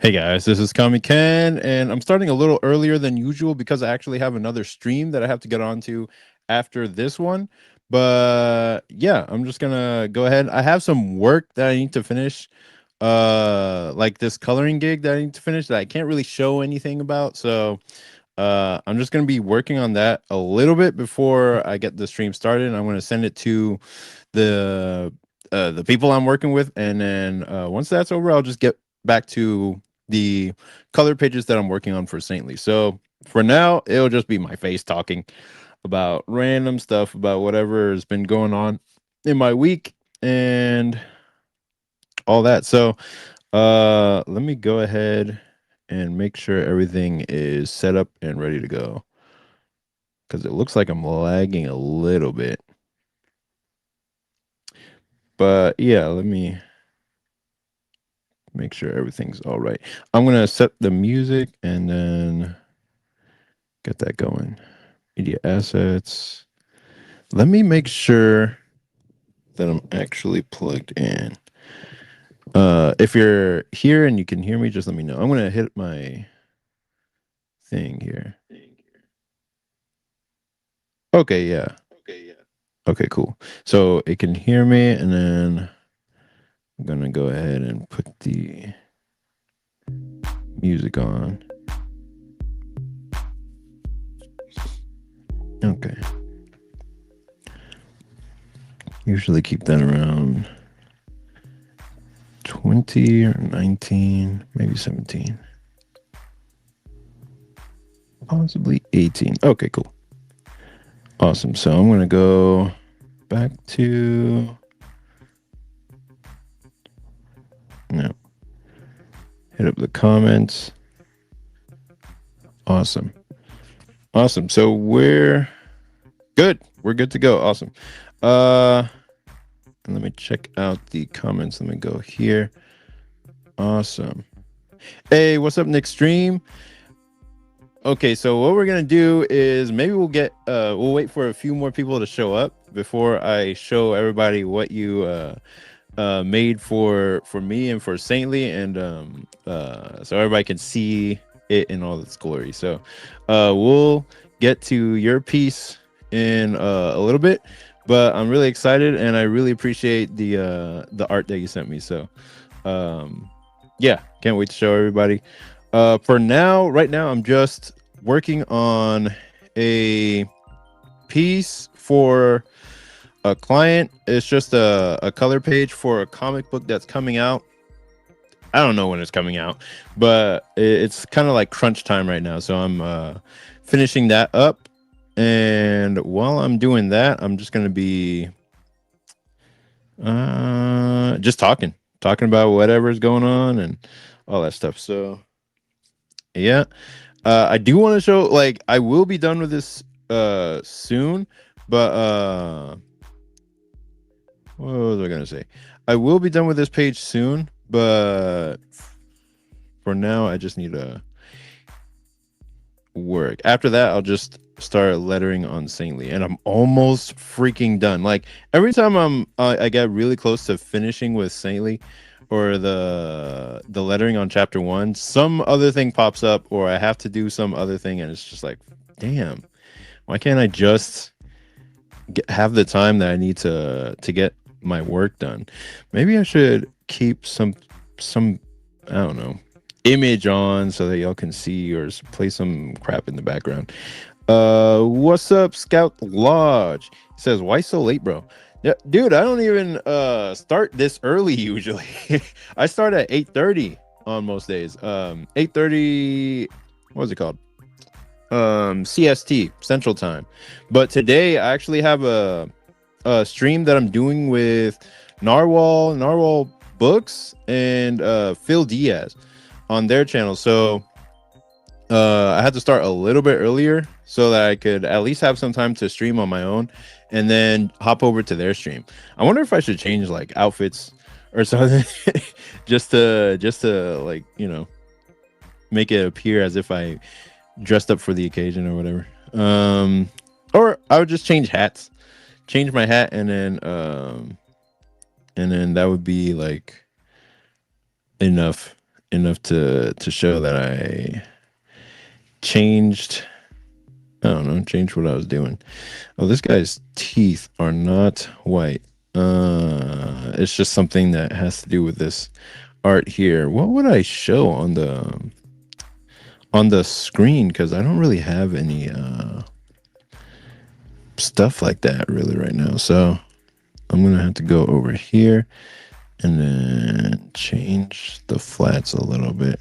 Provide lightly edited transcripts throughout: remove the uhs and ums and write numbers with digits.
Hey guys, this is Kami Ken, and I'm starting a little earlier than usual because I actually have another stream that I have to get onto after this one. But yeah, I'm just gonna go ahead. I have some work that I need to finish, like this coloring gig that I need to finish that I can't really show anything about. So I'm just gonna be working on that a little bit before I get the stream started. And I'm gonna send it to the the people I'm working with, and then once that's over, I'll just get back to the color pages that I'm working on for Saintly. So for now, it'll just be my face talking about random stuff about whatever has been going on in my week and all that. So let me go ahead and make sure everything is set up and ready to go because it looks like I'm lagging a little bit. But yeah, let me make sure everything's all right. I'm gonna set the music and then get that going. Media assets. Let me make sure that I'm actually plugged in. If you're here and you can hear me, just let me know. I'm gonna hit my thing here. Okay, yeah. Okay, cool. So it can hear me, and then I'm gonna go ahead and put the music on. Okay. Usually keep that around 20 or 19, maybe 17. Possibly 18. Okay, cool. Awesome. So I'm going to go back to... No. Hit up the comments. Awesome. Awesome. So we're good. We're good to go. Awesome. And let me check out the comments. Let me go here. Awesome. Hey, what's up, Nick Stream? Okay, so what we're gonna do is maybe we'll wait for a few more people to show up before I show everybody what you made for me and for Saintly, and so everybody can see it in all its glory. So we'll get to your piece in a little bit, but I'm really excited and I really appreciate the art that you sent me. So yeah, can't wait to show everybody. For now, right now, I'm just working on a piece for a client. It's just a color page for a comic book that's coming out. I don't know when it's coming out, but it's kind of like crunch time right now. So I'm finishing that up. And while I'm doing that, I'm just going to be just talking about whatever's going on and all that stuff. So yeah, I do want to show, like, I will be done with this soon, but what was I gonna say? I will be done with this page soon, but for now I just need to work. After that, I'll just start lettering on Saintly, and I'm almost freaking done. Like every time I get really close to finishing with Saintly or the lettering on chapter 1, some other thing pops up or I have to do some other thing, and it's just like, damn, why can't I just have the time that I need to get my work done? Maybe I should keep some I don't know, image on so that y'all can see, or play some crap in the background. What's up, Scout Lodge? He says, why so late, bro? Yeah, dude, I don't even start this early usually. I start at 8:30 on most days. 8:30, what was it called? CST, Central Time. But today I actually have a stream that I'm doing with Narwhal Books and Phil Diaz on their channel. So I had to start a little bit earlier so that I could at least have some time to stream on my own and then hop over to their stream. I wonder if I should change like outfits or something just to like, you know, make it appear as if I dressed up for the occasion or whatever. Or I would just change my hat, and then that would be like enough. enough to show that I changed. I don't know, changed what I was doing. Oh, this guy's teeth are not white. It's just something that has to do with this art here. What would I show on the screen? Because I don't really have any stuff like that really right now. So I'm gonna have to go over here and then change the flats a little bit.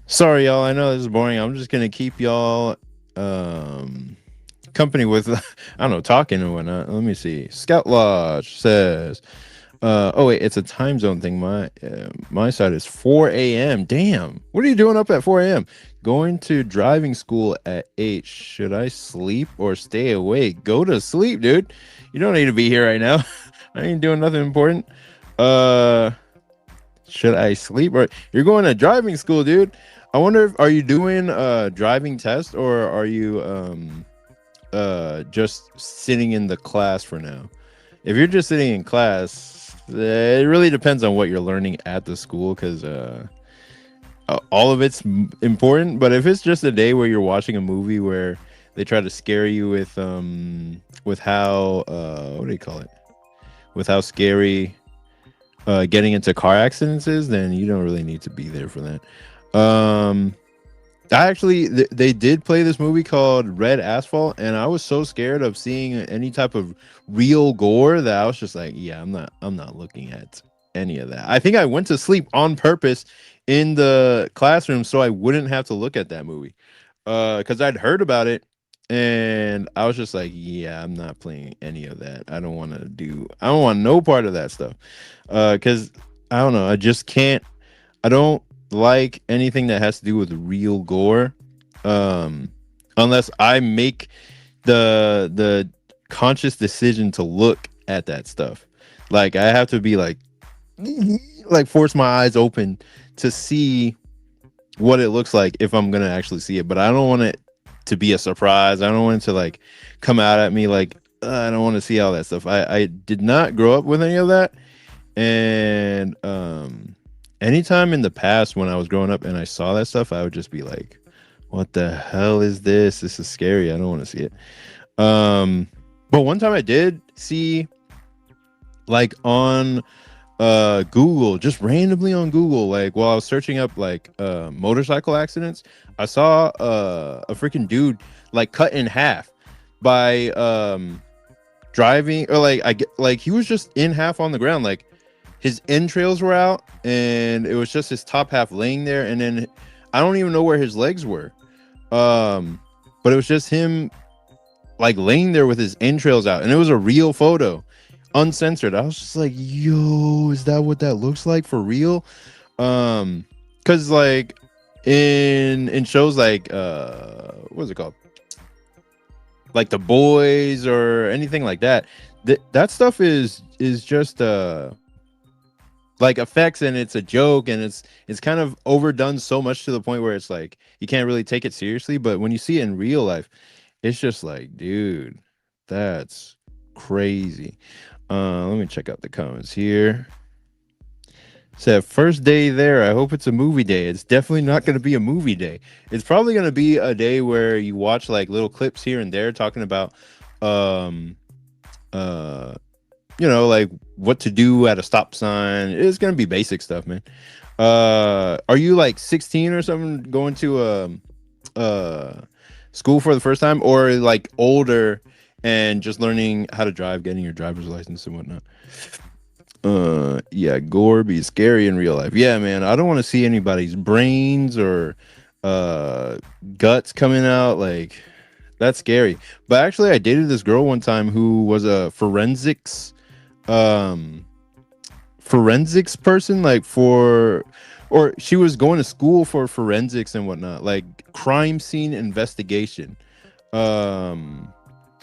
Sorry, y'all. I know this is boring. I'm just gonna keep y'all company with I don't know, talking and whatnot. Let me see. Scout Lodge says, oh wait, it's a time zone thing. My side is 4 a.m. Damn, what are you doing up at 4 a.m.? Going to driving school at 8. Should I sleep or stay awake? Go to sleep, dude. You don't need to be here right now. I ain't doing nothing important. Should I sleep or you're going to driving school, dude? I wonder if are you doing driving test or are you just sitting in the class for now? If you're just sitting in class, it really depends on what you're learning at the school because all of it's important. But if it's just a day where you're watching a movie where they try to scare you with how what do you call it? With how scary getting into car accidents is, then you don't really need to be there for that. I actually they did play this movie called Red Asphalt, and I was so scared of seeing any type of real gore that I was just like, yeah, I'm not looking at any of that. I think I went to sleep on purpose in the classroom so I wouldn't have to look at that movie. Because I'd heard about it and I was just like, yeah, I'm not playing any of that. I don't want no part of that stuff. Because I don't know, I don't like anything that has to do with real gore. Unless I make the conscious decision to look at that stuff. Like I have to be like force my eyes open to see what it looks like if I'm gonna actually see it. But I don't want it to be a surprise. I don't want it to like come out at me like I don't want to see all that stuff. I did not grow up with any of that. And anytime in the past when I was growing up and I saw that stuff, I would just be like, what the hell is this? This is scary. I don't want to see it. But one time I did see like on Google, just randomly on Google, like while I was searching up like motorcycle accidents, I saw a freaking dude like cut in half by driving, or like he was just in half on the ground, like his entrails were out and it was just his top half laying there, and then I don't even know where his legs were, but it was just him like laying there with his entrails out, and it was a real photo, uncensored. I was just like, yo, is that what that looks like for real? Because like in shows like what's it called, like The Boys or anything like that, that stuff is just like effects, and it's a joke, and it's kind of overdone so much to the point where it's like you can't really take it seriously. But when you see it in real life, it's just like, dude, that's crazy. Let me check out the comments here. Said first day there, I hope it's a movie day. It's definitely not going to be a movie day. It's probably going to be a day where you watch like little clips here and there talking about you know, like what to do at a stop sign. It's going to be basic stuff, man. Are you like 16 or something, going to school for the first time, or like older and just learning how to drive, getting your driver's license and whatnot? Yeah, gore be scary in real life. Yeah, man, I don't want to see anybody's brains or guts coming out. Like, that's scary. But actually, I dated this girl one time who was a forensics person, like or she was going to school for forensics and whatnot, like crime scene investigation.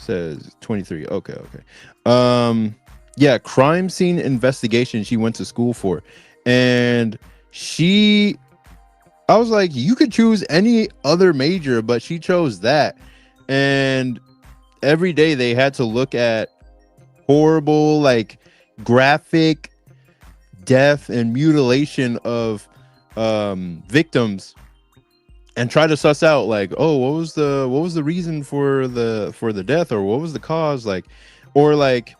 Says 23. Okay. Yeah, crime scene investigation she went to school for. And I was like, you could choose any other major, but she chose that. And every day they had to look at horrible, like graphic death and mutilation of victims and try to suss out like, oh, what was the reason for the death, or what was the cause, like, or like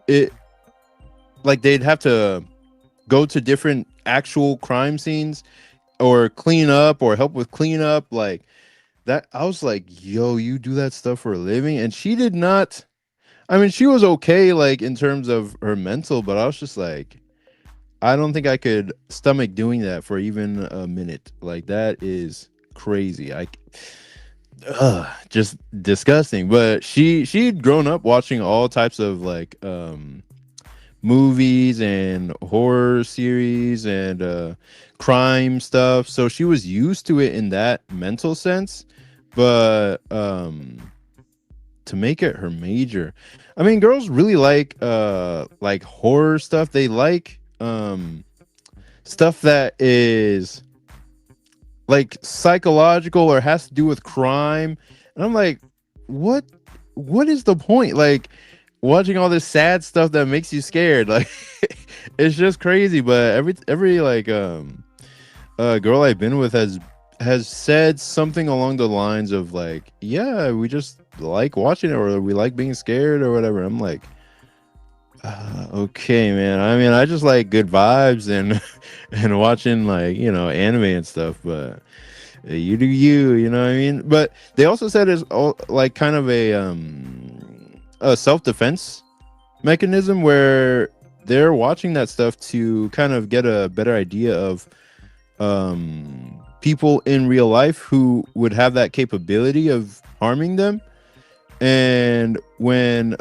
it, like they'd have to go to different actual crime scenes or clean up or help with cleanup, like that. I was like, yo, you do that stuff for a living? And she did not. I mean, she was okay, like in terms of her mental, but I was just like, I don't think I could stomach doing that for even a minute. Like that is crazy. Just disgusting. But she'd grown up watching all types of like movies and horror series and crime stuff, so she was used to it in that mental sense. But to make it her major, I mean, girls really like horror stuff. They like stuff that is like psychological or has to do with crime. And I'm like, what what is the point? Like watching all this sad stuff that makes you scared. Like it's just crazy. But every like girl I've been with has said something along the lines of like, yeah, we just like watching it, or we like being scared or whatever. I'm like, okay, man. I mean, I just like good vibes and and watching like, you know, anime and stuff, but you do you, you know what I mean? But they also said it's all like kind of a self-defense mechanism where they're watching that stuff to kind of get a better idea of people in real life who would have that capability of harming them. And when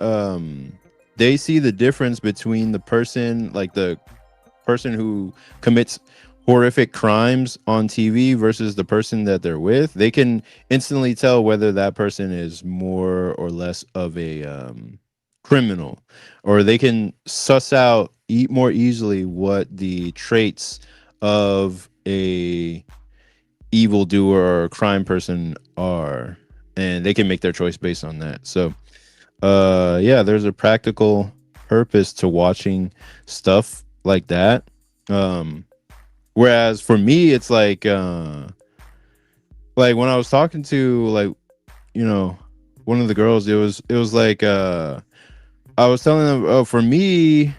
they see the difference between the person, like the person who commits horrific crimes on TV versus the person that they're with, they can instantly tell whether that person is more or less of a criminal, or they can suss out more easily what the traits of a evildoer or a crime person are, and they can make their choice based on that. So yeah, there's a practical purpose to watching stuff like that. Whereas for me, it's like when I was talking to, like, you know, one of the girls, it was like I was telling them, oh, for me,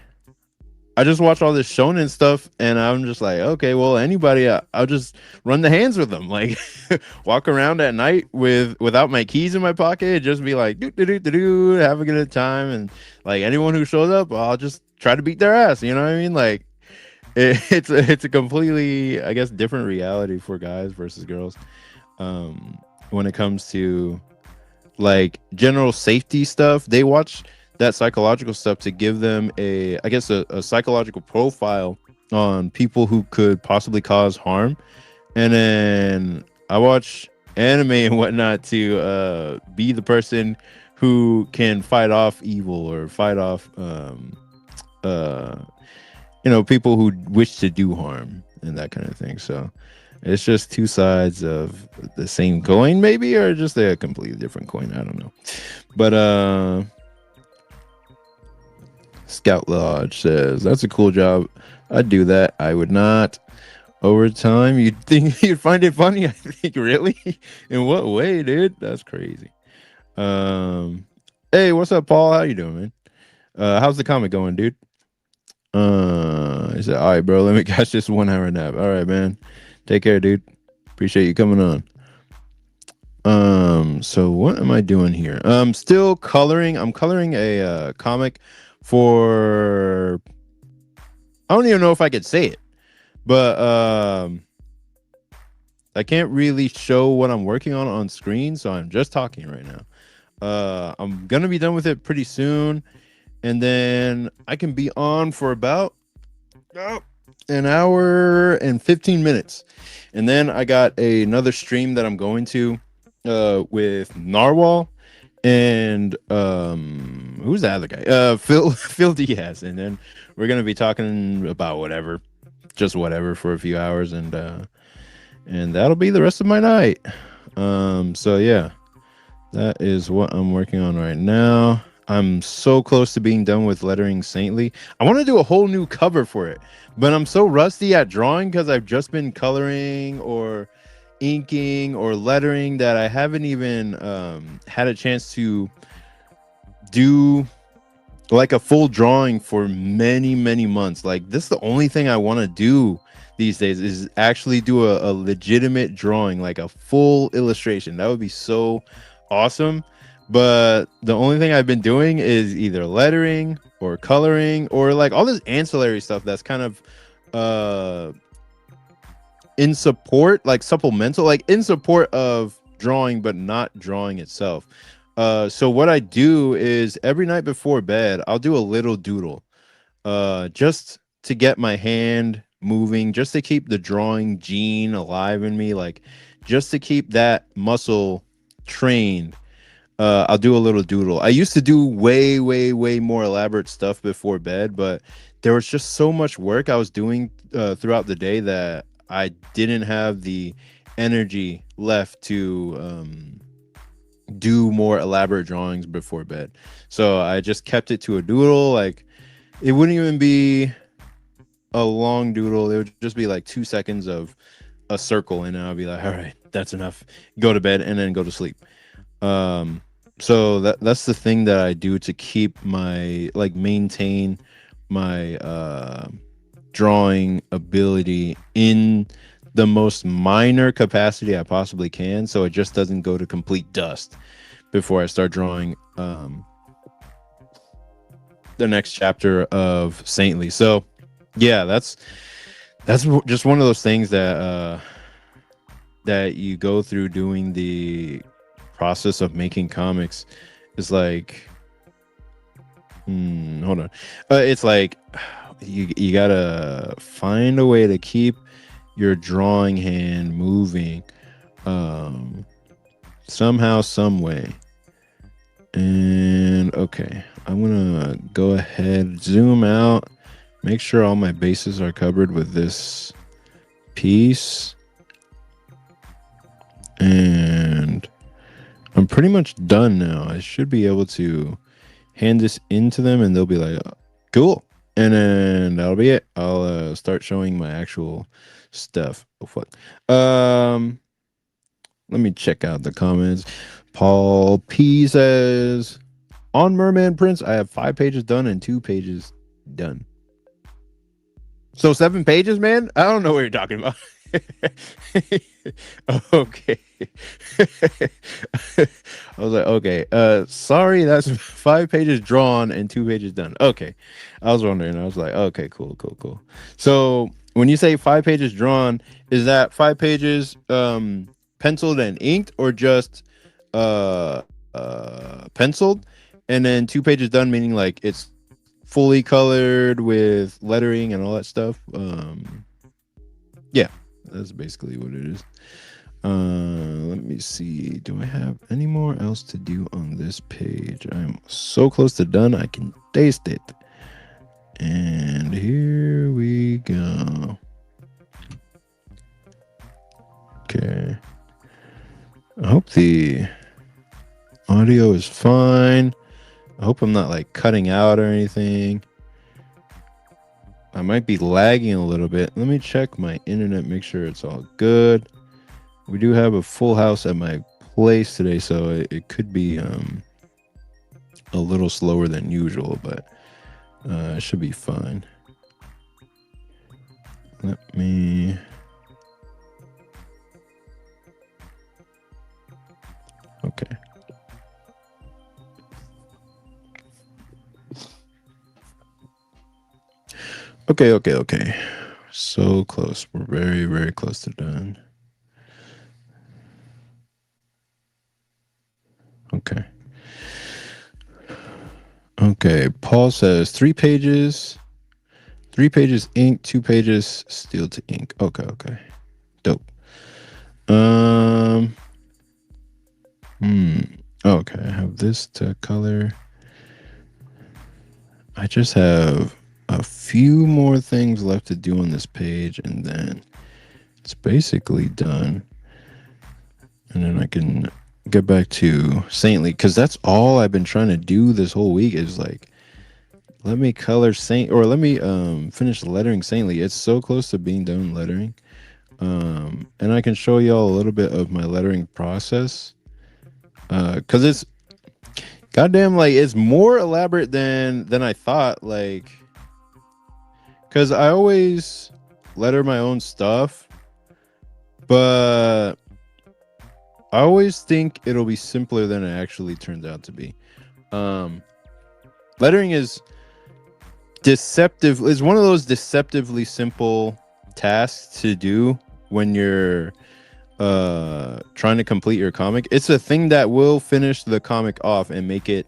I just watch all this shonen stuff, and I'm just like, okay, well, anybody, I'll just run the hands with them, like walk around at night without my keys in my pocket, just be like, do do do do do, have a good time, and like anyone who shows up, I'll just try to beat their ass. You know what I mean? Like it's a completely, I guess, different reality for guys versus girls when it comes to like general safety stuff. They watch that psychological stuff to give them I guess a psychological profile on people who could possibly cause harm. And then I watch anime and whatnot to be the person who can fight off evil or fight off uh you know, people who wish to do harm and that kind of thing. So it's just two sides of the same coin, maybe, or just a completely different coin. I don't know. But Scout Lodge says, that's a cool job. I'd do that. I would not. Over time, you'd think you'd find it funny. I think, really? In what way, dude? That's crazy. Hey, what's up, Paul? How you doing, man? How's the comic going, dude? He said, all right, bro, let me catch this 1 hour nap. All right, man. Take care, dude. Appreciate you coming on. So what am I doing here? Still coloring. I'm coloring a comic for, I don't even know if I could say it, but I can't really show what I'm working on screen, so I'm just talking right now. I'm gonna be done with it pretty soon, and then I can be on for about an hour and 15 minutes, and then I got another stream that I'm going to with Narwhal and who's the other guy? Phil Diaz, and then we're gonna be talking about whatever, just whatever, for a few hours, and that'll be the rest of my night. So yeah, that is what I'm working on right now. I'm so close to being done with lettering Saintly. I want to do a whole new cover for it, but I'm so rusty at drawing because I've just been coloring or inking or lettering that I haven't even had a chance to do like a full drawing for many, many months. Like this is the only thing I want to do these days is actually do a legitimate drawing, like a full illustration. That would be so awesome. But the only thing I've been doing is either lettering or coloring or like all this ancillary stuff that's kind of uh in support, like supplemental, like in support of drawing, but not drawing itself. So what I do is every night before bed, I'll do a little doodle, just to get my hand moving, just to keep the drawing gene alive in me, like just to keep that muscle trained. I'll do a little doodle. I used to do way, way, way more elaborate stuff before bed, but there was just so much work I was doing throughout the day that I didn't have the energy left to do more elaborate drawings before bed. So I just kept it to a doodle. Like it wouldn't even be a long doodle. It would just be like 2 seconds of a circle, and I'll be like, all right, that's enough. Go to bed and then go to sleep. So that's the thing that I do to keep my like maintain my drawing ability in the most minor capacity I possibly can, so it just doesn't go to complete dust before I start drawing the next chapter of Saintly. So yeah, that's just one of those things that that you go through doing the process of making comics. Is like hold on, it's like you gotta find a way to keep your drawing hand moving somehow, some way. And okay, I'm gonna go ahead, zoom out, make sure all my bases are covered with this piece, and I'm pretty much done now. I should be able to hand this into them and they'll be like, cool. And then that'll be it. I'll start showing my actual stuff. Oh fuck. Let me check out the comments. Paul P says, on Merman Prince, I have 5 pages done and 2 pages done. So 7 pages, man? I don't know what you're talking about. Okay. I was like, okay, sorry, that's 5 pages drawn and 2 pages done. Okay. I was wondering. I was like, okay, cool. So when you say 5 pages drawn, is that 5 pages penciled and inked, or just penciled and then 2 pages done, meaning like it's fully colored with lettering and all that stuff? Yeah, that's basically what it is. Let me see. Do I have any more else to do on this page? I'm so close to done. I can taste it. And here we go. Okay. I hope the audio is fine. I hope I'm not like cutting out or anything. I might be lagging a little bit. Let me check my internet, make sure it's all good. We do have a full house at my place today, so it could be a little slower than usual, but it should be fine. Let me... Okay. Okay. So close. We're very, very close to done. Okay. Paul says 3 pages. 3 pages ink, 2 pages steel to ink. Okay. Dope. Okay, I have this to color. I just have a few more things left to do on this page, and then it's basically done. And then I can get back to Saintly because that's all I've been trying to do this whole week is like let me color Saint or let me finish lettering Saintly. It's so close to being done lettering. And I can show y'all a little bit of my lettering process. Cause it's goddamn like it's more elaborate than I thought. Like, cause I always letter my own stuff, but I always think it'll be simpler than it actually turns out to be. Um, lettering is one of those deceptively simple tasks to do when you're trying to complete your comic. It's a thing that will finish the comic off and make it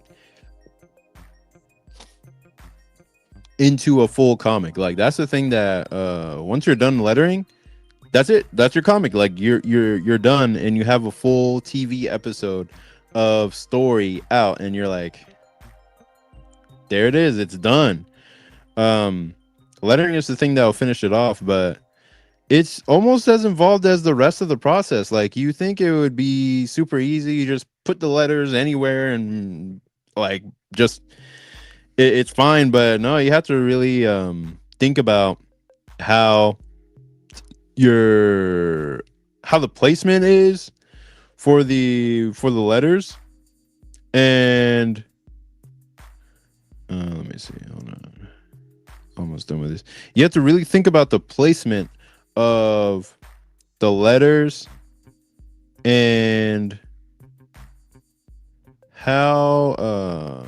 into a full comic. Like that's the thing that once you're done lettering, that's it. That's your comic. Like you're done and you have a full TV episode of story out and you're like there it is. It's done. Um lettering is the thing that will finish it off, but it's almost as involved as the rest of the process. Like you think it would be super easy, you just put the letters anywhere and like just it's fine, but no, you have to really think about how your how the placement is for the letters and let me see. Hold on. Almost done with this. You have to really think about the placement of the letters and how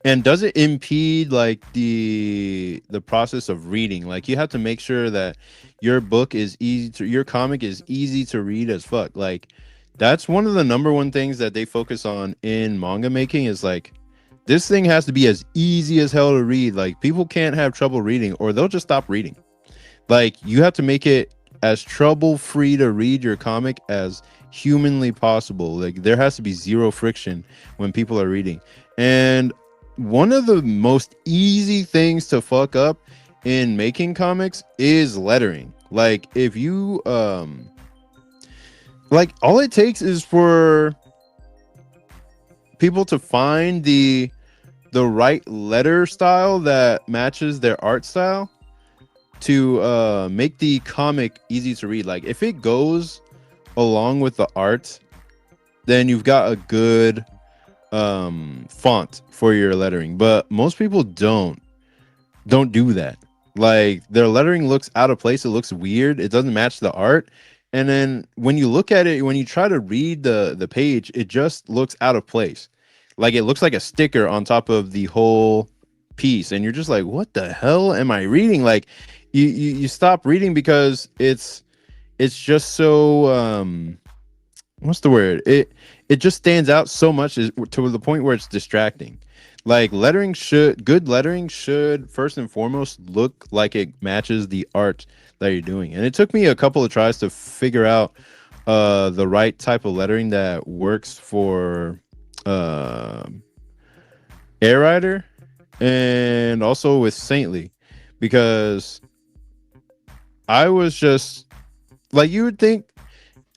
and does it impede like the process of reading? Like you have to make sure that your book is easy to your comic is easy to read as fuck. Like that's one of the number one things that they focus on in manga making is like this thing has to be as easy as hell to read. Like people can't have trouble reading or they'll just stop reading. Like you have to make it as trouble free to read your comic as humanly possible. Like there has to be zero friction when people are reading. And one of the most easy things to fuck up in making comics is lettering. Like if you like all it takes is for people to find the right letter style that matches their art style to make the comic easy to read. Like if it goes along with the art, then you've got a good font for your lettering. But most people don't do that. Like their lettering looks out of place, it looks weird, it doesn't match the art. And then when you look at it, when you try to read the page, it just looks out of place. Like it looks like a sticker on top of the whole piece and you're just like what the hell am I reading? Like you stop reading because it's just so what's the word, it just stands out so much to the point where it's distracting. Like good lettering should first and foremost look like it matches the art that you're doing. And it took me a couple of tries to figure out the right type of lettering that works for uh Air Rider and also with Saintly because I was just like you would think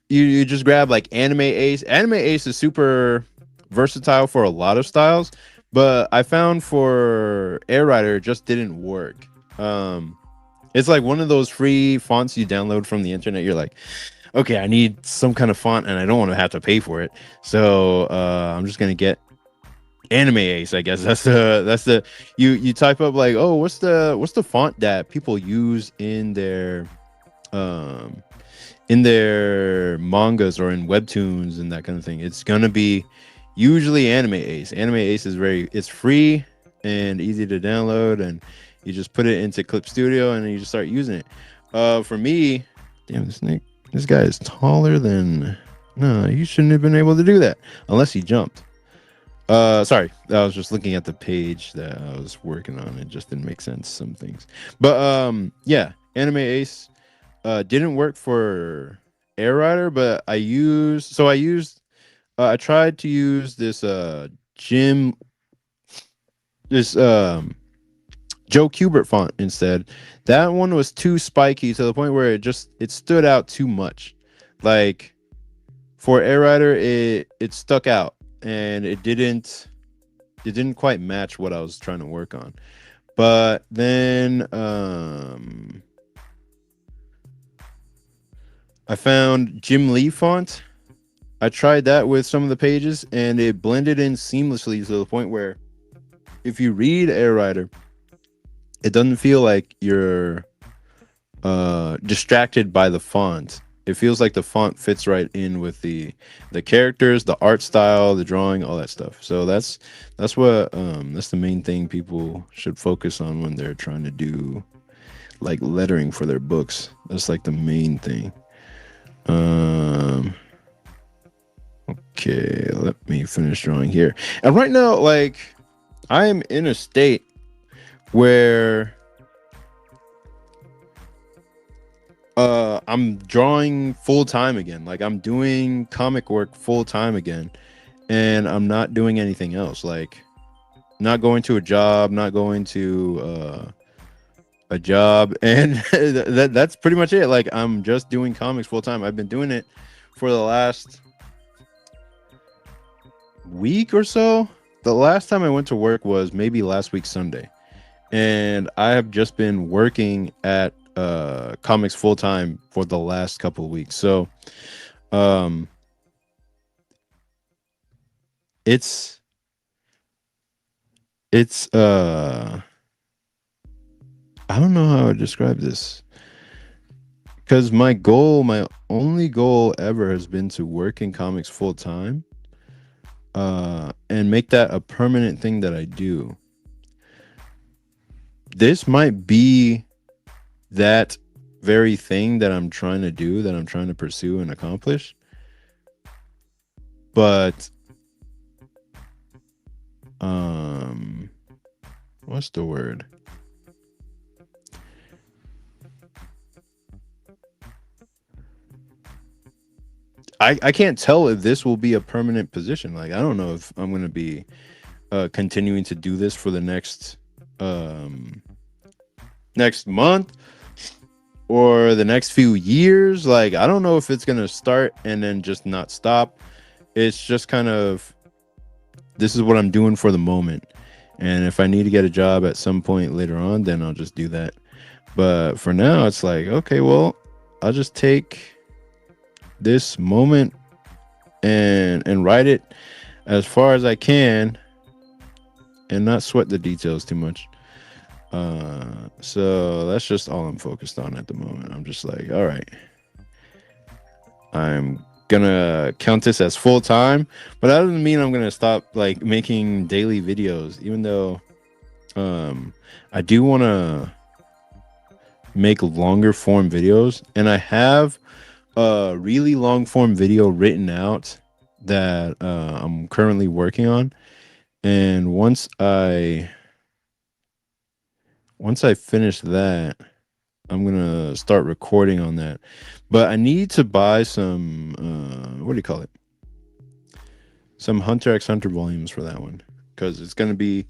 you just grab like Anime Ace. Anime Ace is super versatile for a lot of styles, but I found for Air Rider it just didn't work. It's like one of those free fonts you download from the internet. You're like, okay, I need some kind of font and I don't want to have to pay for it. So I'm just gonna get Anime Ace, I guess. That's the you type up like, oh, what's the font that people use um in their mangas or in webtoons and that kind of thing. It's gonna be usually Anime Ace. Anime Ace is it's free and easy to download, and you just put it into Clip Studio and you just start using it. For me, damn this guy is taller than. No, you shouldn't have been able to do that unless he jumped. Sorry, I was just looking at the page that I was working on. It just didn't make sense, some things. But yeah, Anime Ace didn't work for Air Rider, but I tried to use this gym this Joe Kubert font instead. That one was too spiky to the point where it stood out too much. Like for Air Rider, it stuck out and it didn't quite match what I was trying to work on. But then I found Jim Lee font. I tried that with some of the pages and it blended in seamlessly to the point where if you read Air Rider, it doesn't feel like you're distracted by the font. It feels like the font fits right in with the characters, the art style, the drawing, all that stuff. So that's the main thing people should focus on when they're trying to do like lettering for their books. That's like the main thing. Okay, let me finish drawing here. And right now, like I am in a state where I'm drawing full time again. Like I'm doing comic work full time again, and I'm not doing anything else. Like not going to a job, not going to a job, and that's pretty much it. Like I'm just doing comics full time. I've been doing it for the last week or so. The last time I went to work was maybe last week Sunday, and I have just been working at comics full time for the last couple of weeks. So it's I don't know how to describe this, because my only goal ever has been to work in comics full time and make that a permanent thing that I do. This might be that very thing that I'm trying to do, that I'm trying to pursue and accomplish. But what's the word? I can't tell if this will be a permanent position. Like I don't know if I'm going to be continuing to do this for the next month or the next few years. Like I don't know if it's going to start and then just not stop. It's just kind of, this is what I'm doing for the moment, and if I need to get a job at some point later on, then I'll just do that. But for now, it's like, okay, well, I'll just take this moment and write it as far as I can and not sweat the details too much. So that's just all I'm focused on at the moment. I'm just like, all right, I'm gonna count this as full time, but that doesn't mean I'm gonna stop like making daily videos, even though I do want to make longer form videos, and I have a really long form video written out that I'm currently working on, and once I finish that, I'm gonna start recording on that. But I need to buy some what do you call it, some Hunter x Hunter volumes for that one, because it's gonna be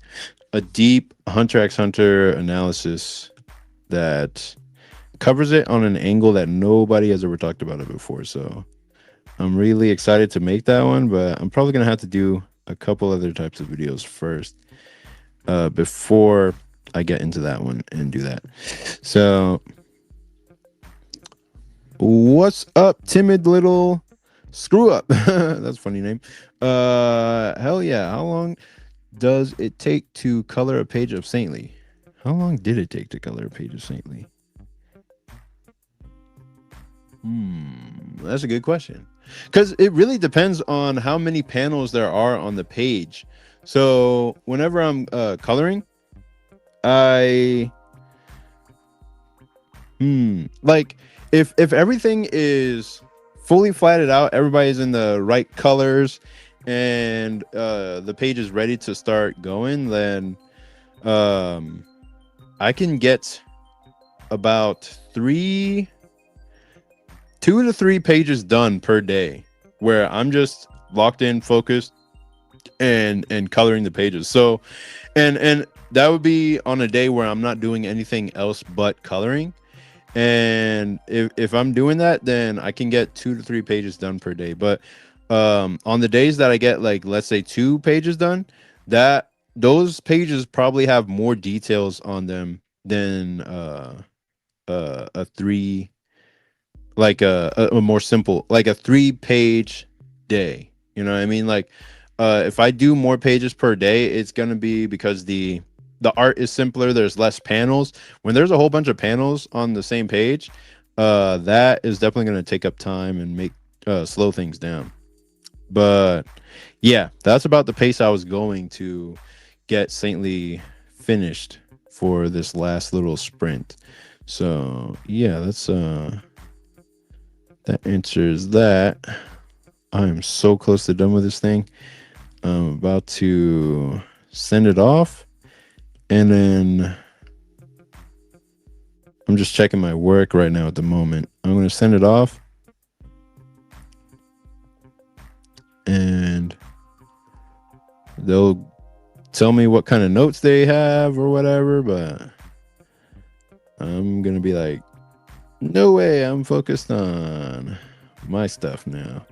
a deep Hunter x Hunter analysis that covers it on an angle that nobody has ever talked about it before. So I'm really excited to make that one, but I'm probably gonna have to do a couple other types of videos first before I get into that one and do that. So what's up, timid little screw up? That's a funny name. Hell yeah. How long does it take to color a page of Saintly? How long did it take to color a page of Saintly? That's a good question, because it really depends on how many panels there are on the page. So whenever I'm coloring, I like if everything is fully flatted out, everybody's in the right colors, and the page is ready to start going, then I can get about 2 to 3 pages done per day, where I'm just locked in, focused, and coloring the pages. So and that would be on a day where I'm not doing anything else but coloring. And if I'm doing that, then I can get 2 to 3 pages done per day. But on the days that I get, like, let's say 2 pages done, that those pages probably have more details on them than a three, like a more simple, like a 3 page day. You know what I mean? Like, if I do more pages per day, it's gonna be because the art is simpler. There's less panels. When there's a whole bunch of panels on the same page, that is definitely gonna take up time and make slow things down. But yeah, that's about the pace I was going to get Saintly finished for this last little sprint. So yeah, that answers that. I'm so close to done with this thing. I'm about to send it off, and then I'm just checking my work right now at the moment. I'm going to send it off, and they'll tell me what kind of notes they have or whatever, but I'm going to be like, no way, I'm focused on my stuff now.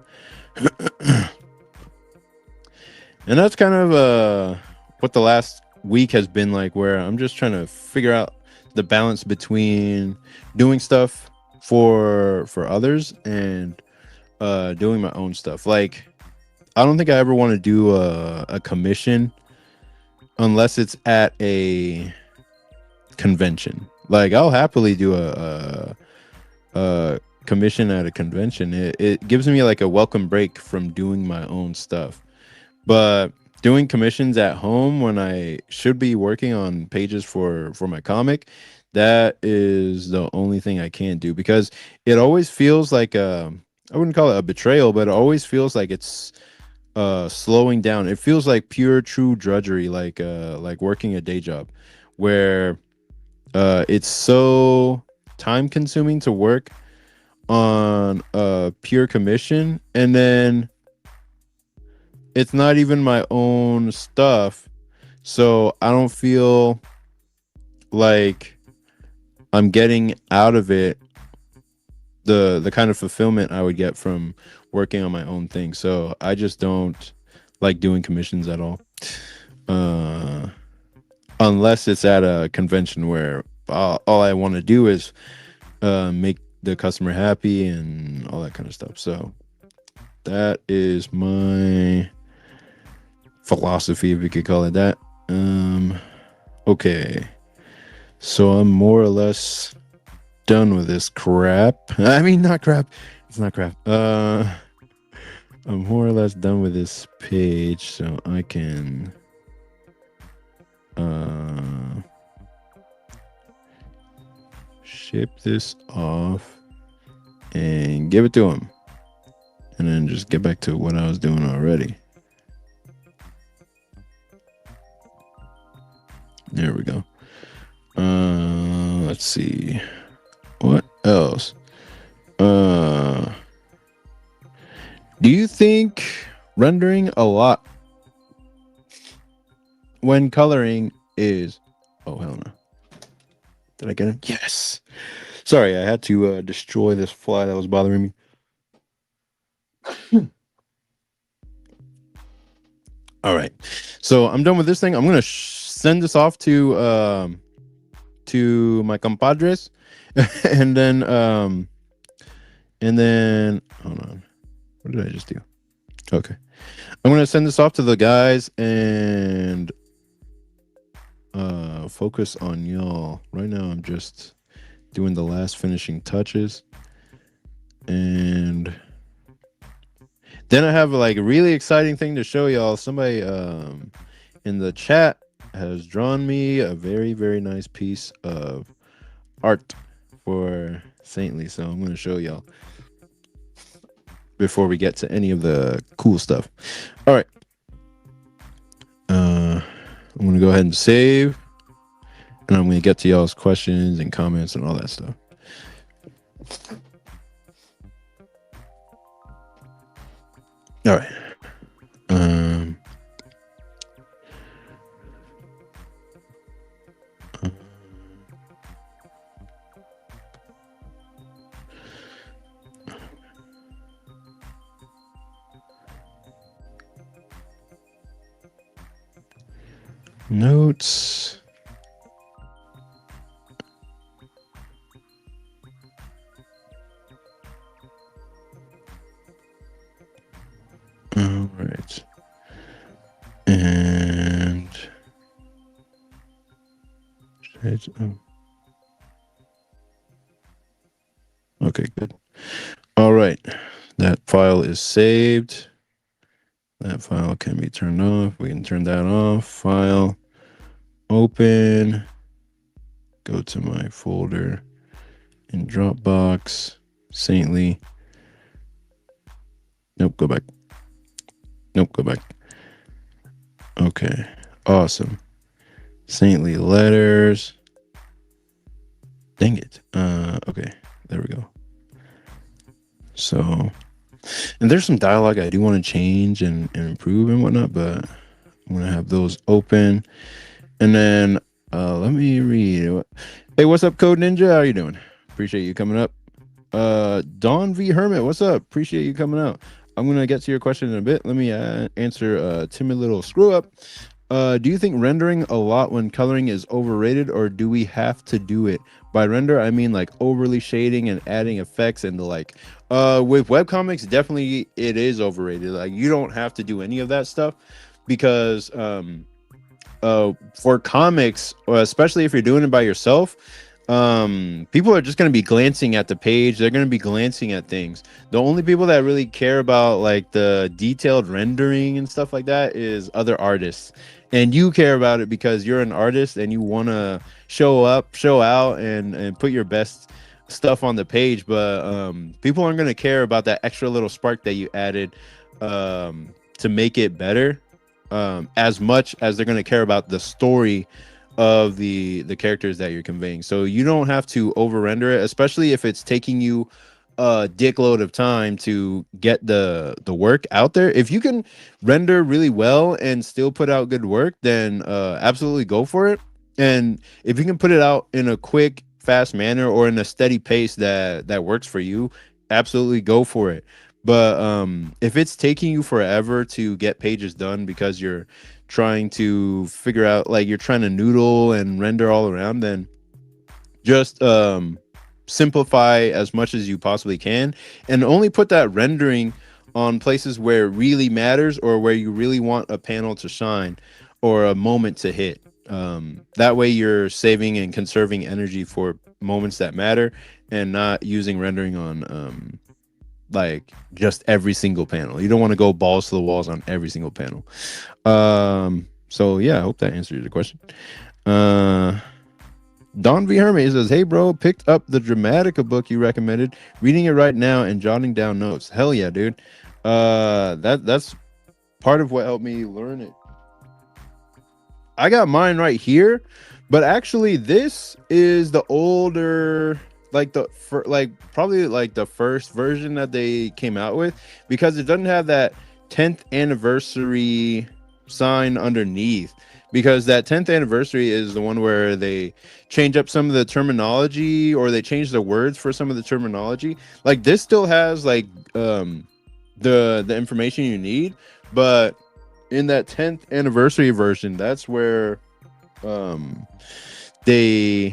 And that's kind of what the last week has been like, where I'm just trying to figure out the balance between doing stuff for others and doing my own stuff. Like, I don't think I ever want to do a commission unless it's at a convention. Like, I'll happily do a commission at a convention. It gives me like a welcome break from doing my own stuff. But doing commissions at home when I should be working on pages for my comic, that is the only thing I can't do, because it always feels like I wouldn't call it a betrayal, but it always feels like it's slowing down. It feels like pure true drudgery, like working a day job, where it's so time consuming to work on a pure commission, and then it's not even my own stuff, so I don't feel like I'm getting out of it the kind of fulfillment I would get from working on my own thing. So I just don't like doing commissions at all, uh unless it's at a convention where all I want to do is make the customer happy and all that kind of stuff. So that is my philosophy, if you could call it that. Okay, so I'm more or less done with this crap. I mean, not crap. It's not crap. I'm more or less done with this page, so I can ship this off and give it to him, and then just get back to what I was doing already. There we go. Let's see. What else? Do you think rendering a lot when coloring is... Oh, hell no. Did I get it? Yes. Sorry, I had to destroy this fly that was bothering me. All right. So I'm done with this thing. I'm going to send this off to my compadres. and then hold on. What did I just do? Okay. I'm going to send this off to the guys and focus on y'all. Right now I'm just doing the last finishing touches, and then I have like a really exciting thing to show y'all. Somebody in the chat has drawn me a very, very nice piece of art for Saintly, so I'm going to show y'all before we get to any of the cool stuff. All right. I'm going to go ahead and save, and I'm going to get to y'all's questions and comments and all that stuff. All right. Notes. All right. And okay, good. All right. That file is saved. That file can be turned off. We can turn that off. File, open, go to my folder in Dropbox, Saintly. Nope, go back. Nope, go back. Okay, awesome. Saintly letters. Dang it. Okay, there we go. So, and there's some dialogue I do want to change and improve and whatnot, but I'm gonna have those open. And then let me read. Hey, what's up, Code Ninja? How you doing? Appreciate you coming up. Don V Hermit, what's up? Appreciate you coming out. I'm gonna get to your question in a bit. Let me answer timid little screw up. Do you think rendering a lot when coloring is overrated, or do we have to do it? By render, I mean like overly shading and adding effects and the like. With webcomics, definitely it is overrated. Like you don't have to do any of that stuff because for comics, especially if you're doing it by yourself, people are just going to be glancing at the page. They're going to be glancing at things. The only people that really care about like the detailed rendering and stuff like that is other artists, and you care about it because you're an artist and you want to show up, show out, and put your best stuff on the page. But people aren't going to care about that extra little spark that you added to make it better, as much as they're going to care about the story of the characters that you're conveying. So you don't have to over render it, especially if it's taking you a dickload of time to get the work out there. If you can render really well and still put out good work, then absolutely go for it. And if you can put it out in a quick, fast manner or in a steady pace that works for you, absolutely go for it. But if it's taking you forever to get pages done because you're trying to figure out, like you're trying to noodle and render all around, then just simplify as much as you possibly can and only put that rendering on places where it really matters or where you really want a panel to shine or a moment to hit. That way you're saving and conserving energy for moments that matter and not using rendering on like just every single panel. You don't want to go balls to the walls on every single panel. So yeah, I hope that answers the question. Don V Hermes says, "Hey bro, picked up the Dramatica book you recommended, reading it right now and jotting down notes." Hell yeah, dude. That's part of what helped me learn it. I got mine right here, but actually this is the older, like probably like the first version that they came out with, because it doesn't have that 10th anniversary sign underneath, because that 10th anniversary is the one where they change up some of the terminology or they change the words for some of the terminology. Like this still has like the information you need, but in that 10th anniversary version, that's where they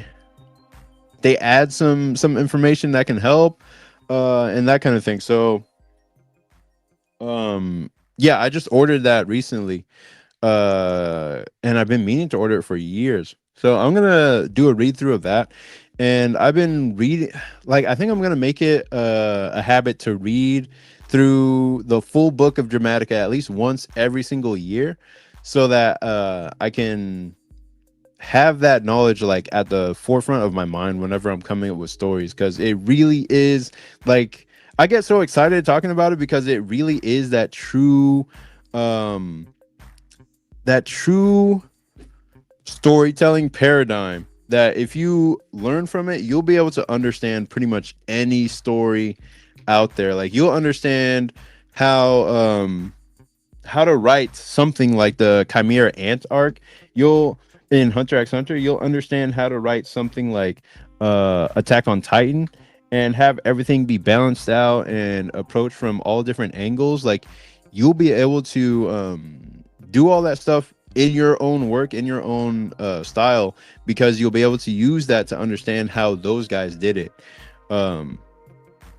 add some information that can help and that kind of thing. So yeah, I just ordered that recently, and I've been meaning to order it for years. So I'm gonna do a read through of that, and I've been reading, like I think I'm gonna make it a habit to read through the full book of Dramatica at least once every single year, so that I can have that knowledge like at the forefront of my mind whenever I'm coming up with stories, because it really is like, I get so excited talking about it because it really is that true storytelling paradigm that if you learn from it, you'll be able to understand pretty much any story out there. Like you'll understand how to write something like the Chimera Ant arc. You'll, in Hunter x Hunter, you'll understand how to write something like Attack on Titan and have everything be balanced out and approached from all different angles. Like you'll be able to do all that stuff in your own work, in your own style, because you'll be able to use that to understand how those guys did it. Um,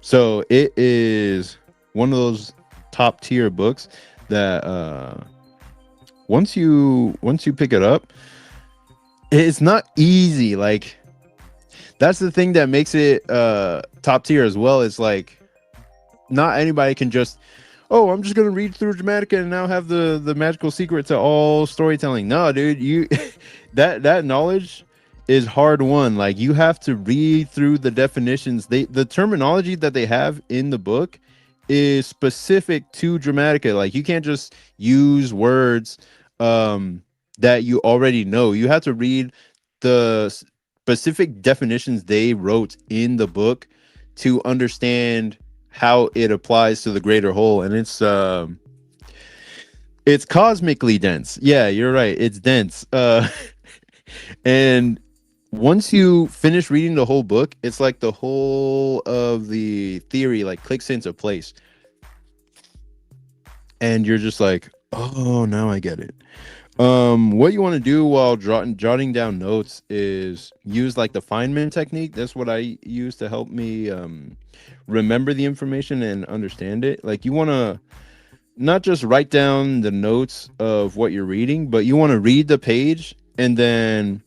so it is one of those top tier books that once you pick it up, it's not easy. Like that's the thing that makes it top tier as well. It's like not anybody can just, oh, I'm just gonna read through Dramatica and now have the magical secret to all storytelling. No, dude, you that knowledge is hard won. Like you have to read through the definitions. The terminology that they have in the book is specific to Dramatica. Like you can't just use words um that you already know. You have to read the specific definitions they wrote in the book to understand how it applies to the greater whole. And it's cosmically dense. Yeah, you're right, it's dense. And once you finish reading the whole book, it's like the whole of the theory like clicks into place, and you're just like, oh, now I get it. What you want to do while jotting down notes is use like the Feynman technique. That's what I use to help me remember the information and understand it. Like you want to not just write down the notes of what you're reading, but you want to read the page and then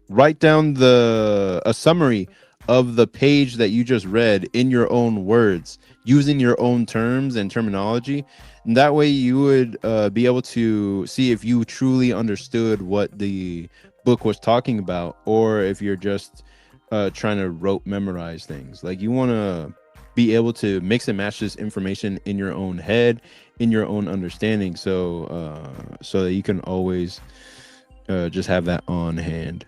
write down a summary of the page that you just read in your own words, using your own terms and terminology. And that way you would be able to see if you truly understood what the book was talking about, or if you're just trying to rote memorize things. Like you want to be able to mix and match this information in your own head, in your own understanding, so that you can always just have that on hand.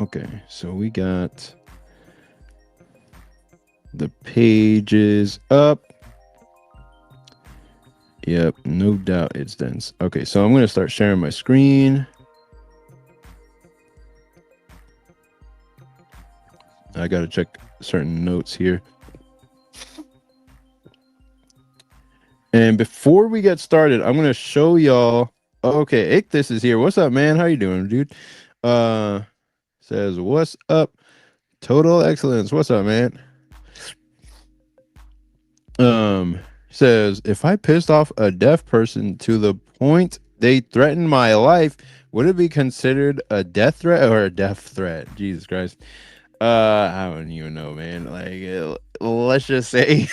Okay, so we got the pages up. Yep, no doubt it's dense. Okay, so I'm going to start sharing my screen. I got to check certain notes here. And before we get started, I'm going to show y'all. Okay, Ichthus is here. What's up, man? How you doing, dude? Says, what's up? Total excellence. What's up, man? Says, if I pissed off a deaf person to the point they threatened my life, would it be considered a death threat or a death threat? Jesus Christ. I don't even know, man. Like, let's just say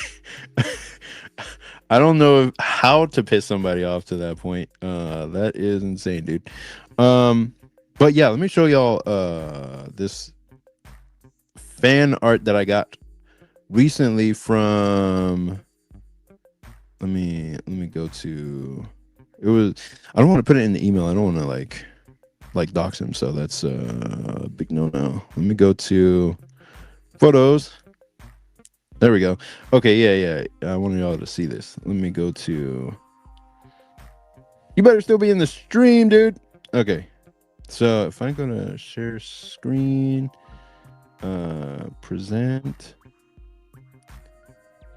I don't know how to piss somebody off to that point. That is insane, dude. But yeah, let me show y'all this fan art that I got recently from. Let me go to. It was. I don't want to put it in the email. I don't want to like dox him. So that's a big no. Let me go to photos. There we go. Okay, yeah. I wanted y'all to see this. Let me go to. You better still be in the stream, dude. Okay. So if I go to share screen, present,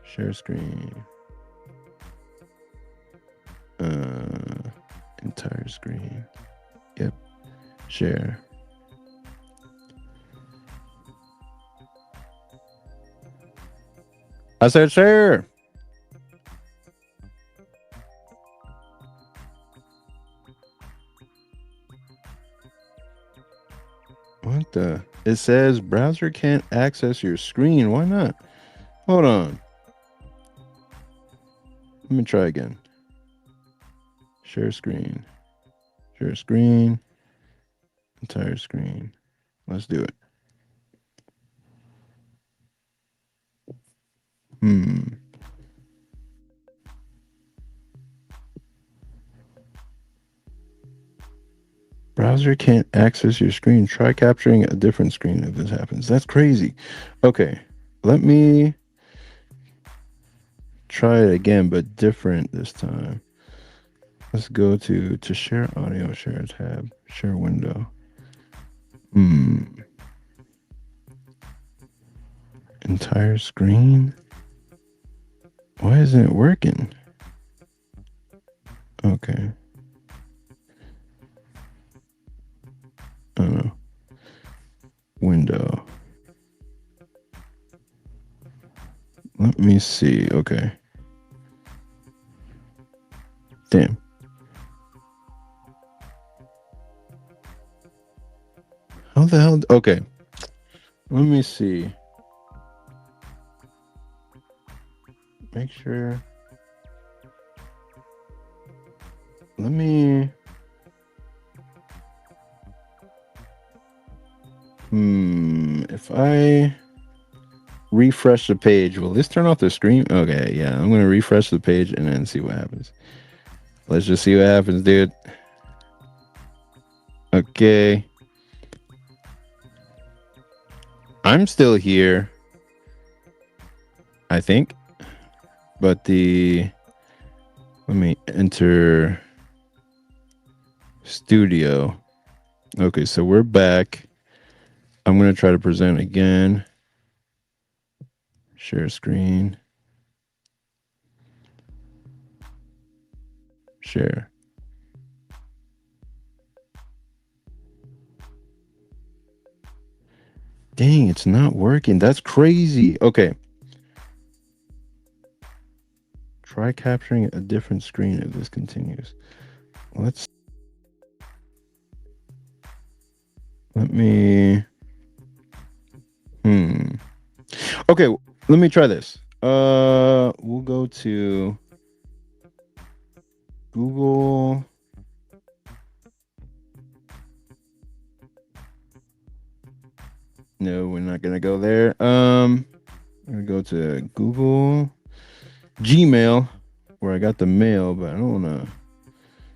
share screen, entire screen. Yep. Share. I said share. What the? It says browser can't access your screen. Why not? Hold on. Let me try again. Share screen. Share screen. Entire screen. Let's do it. Browser can't access your screen. Try capturing a different screen if this happens. That's crazy. Okay, let me try it again, but different this time. Let's go to share audio, share tab, share window. Entire screen? Why isn't it working? Okay. I don't know. Window. Let me see. Okay. Damn. How the hell? Okay. Let me see. Make sure. Let me. If I refresh the page, will this turn off the screen? Okay, yeah. I'm gonna refresh the page and then see what happens. Let's just see what happens, dude. Okay. I'm still here, I think. But let me enter studio. Okay, so we're back. I'm going to try to present again. Share screen. Share. Dang, it's not working. That's crazy. Okay. Try capturing a different screen if this continues. Let me. Okay, let me try this. We'll go to Google. No, we're not gonna go there. I'm gonna go to Google Gmail, where I got the mail, but I don't want to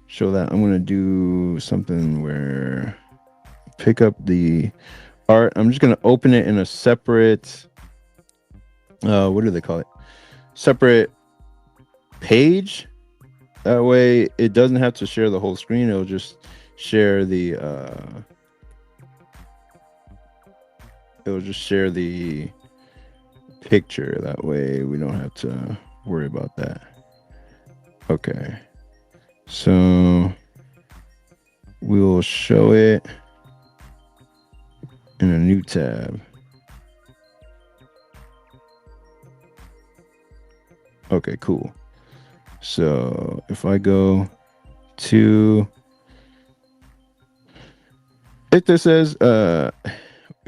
show that. I'm gonna do something where pick up the art. I'm just gonna open it in a separate. What do they call it? Separate page. That way, it doesn't have to share the whole screen. It'll just share the. It'll just share the picture. That way, we don't have to worry about that. Okay. So we'll show it in a new tab. Okay, cool. So if I go to it, this says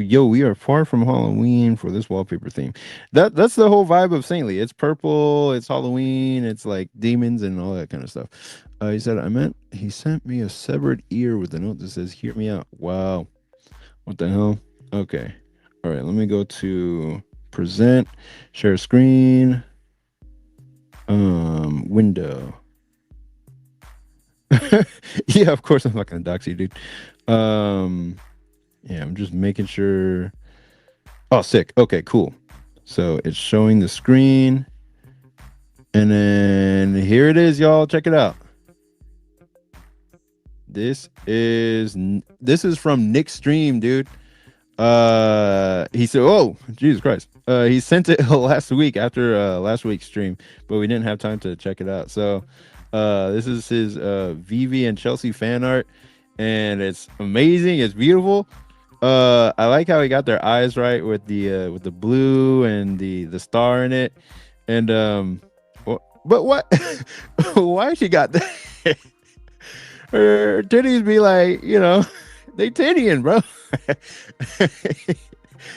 yo, we are far from Halloween for this wallpaper theme. That's the whole vibe of Saintly. It's purple, it's Halloween, it's like demons and all that kind of stuff. He said he sent me a severed ear with a note that says hear me out. Wow. What the hell? Okay. All right, let me go to present, share screen, window. Yeah, of course I'm not gonna dox you, dude. Yeah, I'm just making sure. Oh, sick. Okay, cool. So it's showing the screen. And then here it is, y'all. Check it out. This is from Nick's stream, dude. He said, "Oh, Jesus Christ." He sent it last week after last week's stream, but we didn't have time to check it out. So, this is his Vivi and Chelsea fan art, and it's amazing. It's beautiful. I like how he got their eyes right with the blue and the star in it, and but what? Why she got that? Her titties be like, they tittying, bro.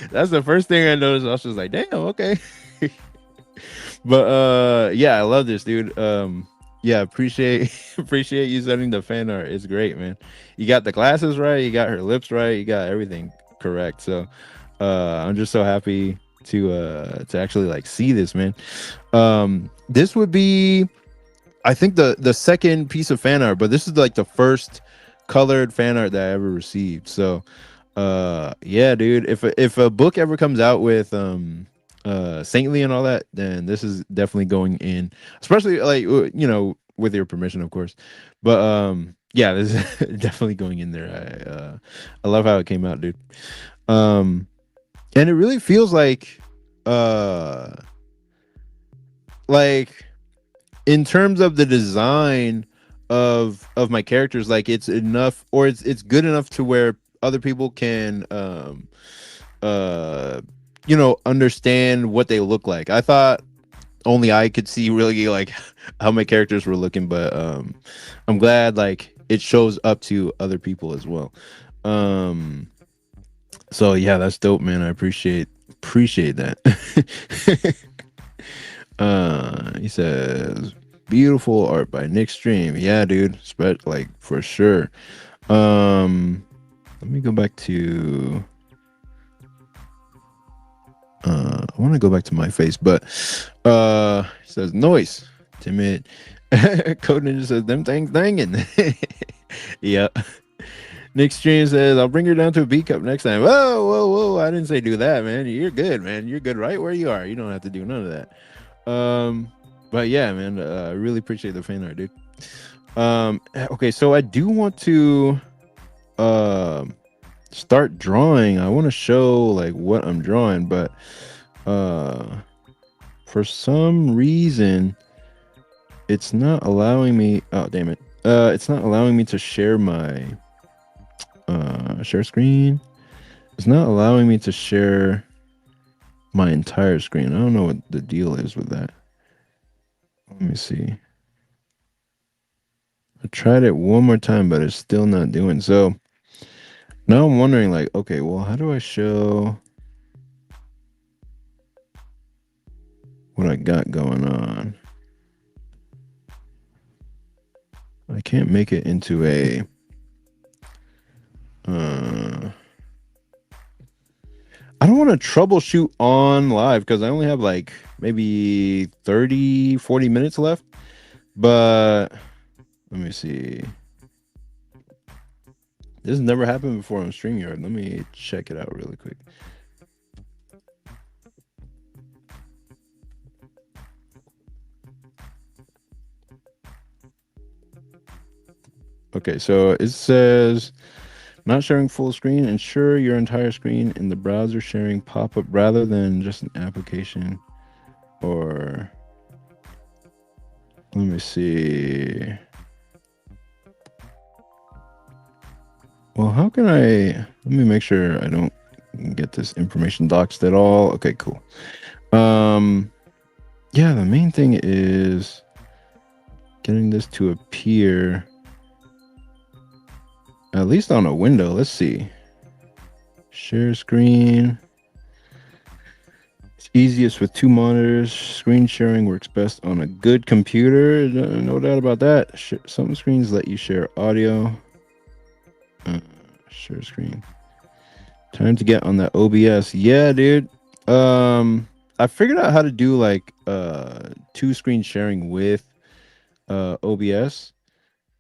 That's the first thing I noticed. I was just like, damn, okay. But yeah, I love this, dude. Yeah, appreciate you sending the fan art. It's great, man. You got the glasses right, you got her lips right, you got everything correct. So I'm just so happy to actually like see this, man. This would be, I think, the second piece of fan art, but this is like the first colored fan art that I ever received. So yeah, dude, if a book ever comes out with Saintly and all that, then this is definitely going in, especially like with your permission, of course. But yeah, this is definitely going in there. I love how it came out, dude. And it really feels like in terms of the design of my characters, like it's enough, or it's good enough to where other people can uh understand what they look like. I thought only I could see really like how my characters were looking, but I'm glad like it shows up to other people as well. Um so yeah, that's dope, man. I appreciate that. He says beautiful art by Nick Stream. Yeah, dude. Spread like for sure. Let me go back to I want to go back to my face, but he says noise. Timid. Code Ninja says them things dangin'. Yeah. Nick Stream says, I'll bring her down to a B cup next time. Whoa, whoa, whoa. I didn't say do that, man. You're good, man. You're good right where you are. You don't have to do none of that. But yeah, man, I really appreciate the fan art, dude. Okay, so I do want to start drawing. I want to show like what I'm drawing, but for some reason it's not allowing me. Oh, damn it. It's not allowing me to share my share screen. It's not allowing me to share my entire screen. I don't know what the deal is with that. Let me see. I tried it one more time, but it's still not doing so. Now I'm wondering, like, okay, well, how do I show what I got going on? I can't make it into a I don't want to troubleshoot on live because I only have like maybe 30, 40 minutes left. But let me see. This has never happened before on StreamYard. Let me check it out really quick. Okay, so it says not sharing full screen. Ensure your entire screen in the browser sharing pop-up rather than just an application. Or let me see. Well, how can I? Let me make sure I don't get this information doxed at all. Okay, cool. Yeah, the main thing is getting this to appear at least on a window. Let's see. Share screen. It's easiest with 2 monitors. Screen sharing works best on a good computer. No doubt about that. Some screens let you share audio. Share screen. Time to get on that OBS. Yeah, dude. I figured out how to do like 2 screen sharing with OBS,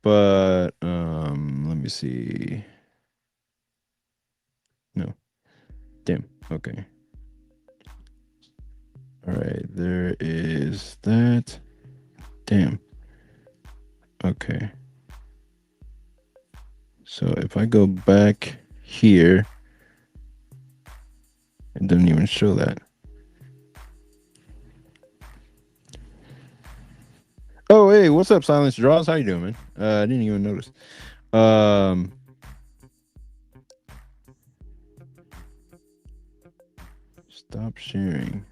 but let me see. No. Damn. Okay. All right, there is that. Damn. Okay. So if I go back here, it doesn't even show that. Oh, hey, what's up, Silence Draws? How you doing, man? I didn't even notice. Stop sharing.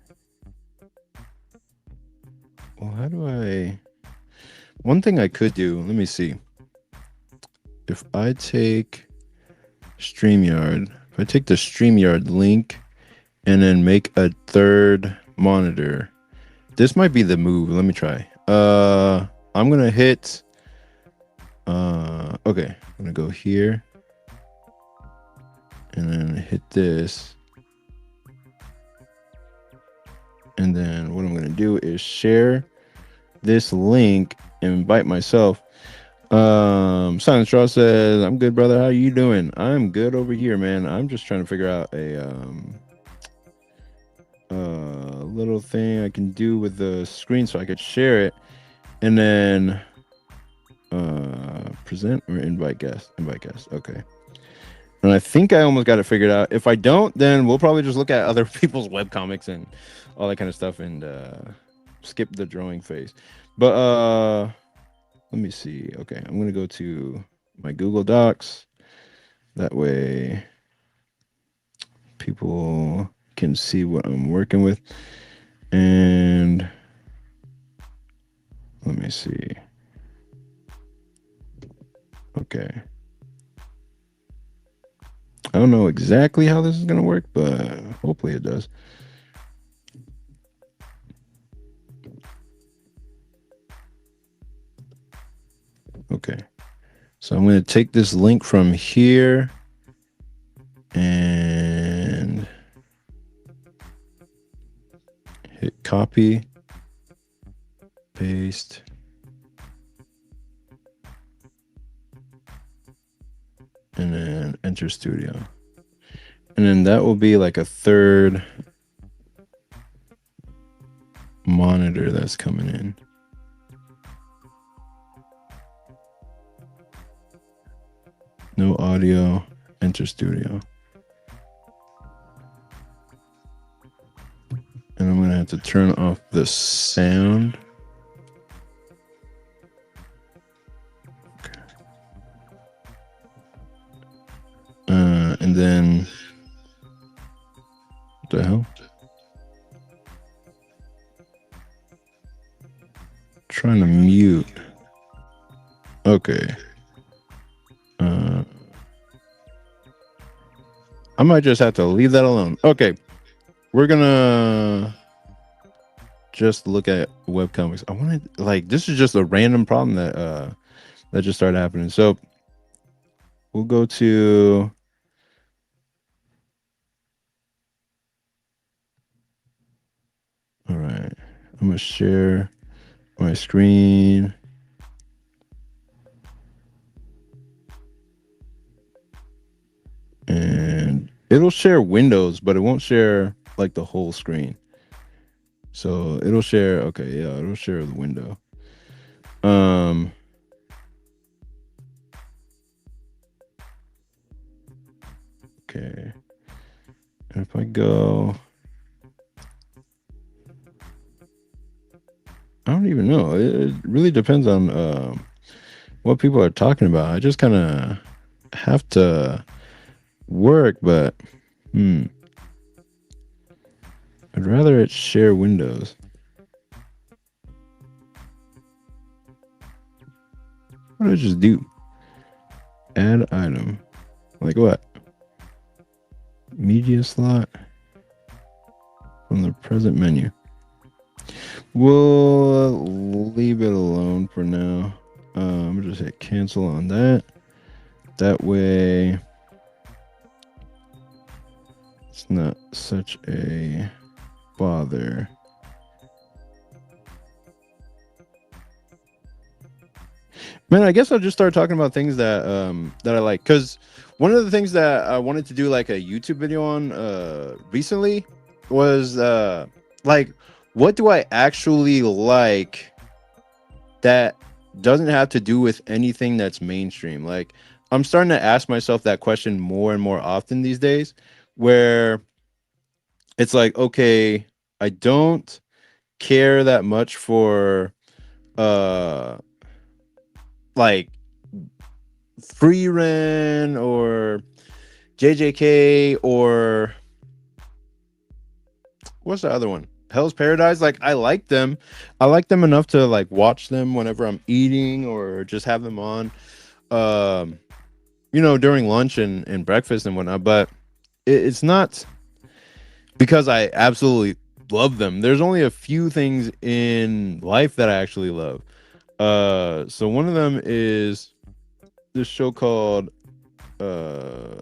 Well, how do I... One thing I could do, let me see. If I take StreamYard, if I take the StreamYard link and then make a third monitor, this might be the move. Let me try. I'm gonna hit okay, I'm gonna go here and then hit this, and then what I'm gonna do is share this link and invite myself. Silent Straw says, I'm good, brother. How you doing? I'm good over here, man. I'm just trying to figure out a little thing I can do with the screen so I could share it and then present or invite guest. Okay. And I think I almost got it figured out. If I don't, then we'll probably just look at other people's webcomics and all that kind of stuff and skip the drawing phase. But let me see. Okay, I'm gonna go to my Google Docs. That way people can see what I'm working with. And let me see. Okay. I don't know exactly how this is going to work, but hopefully it does. Okay. So I'm going to take this link from here and hit copy, paste, and then enter studio. And then that will be like a third monitor that's coming in. No audio, enter studio. And I'm going to have to turn off the sound. Okay. And then, what the hell? Trying to mute. Okay. I might just have to leave that alone. Okay. We're gonna just look at webcomics. I wanted, like, this is just a random problem that just started happening. So we'll go to all right. I'm gonna share my screen. And it'll share windows, but it won't share like the whole screen. So it'll share, okay, yeah, it'll share the window. Okay. And if I go, I don't even know. It really depends on what people are talking about. I just kind of have to work, but I'd rather it share windows. What did I just do? Add item. Like what? Media slot from the present menu. We'll leave it alone for now. I'm gonna just hit cancel on that. That way it's not such a bother. Man, I guess I'll just start talking about things that that I like. Cause one of the things that I wanted to do like a YouTube video on recently was like, what do I actually like that doesn't have to do with anything that's mainstream? Like, I'm starting to ask myself that question more and more often these days, where it's like, okay, I don't care that much for like Free Ren or JJK or what's the other one? Hell's Paradise. Like, I like them. I like them enough to like watch them whenever I'm eating or just have them on you know, during lunch and breakfast and whatnot. But it's not because I absolutely love them. There's only a few things in life that I actually love. So one of them is this show called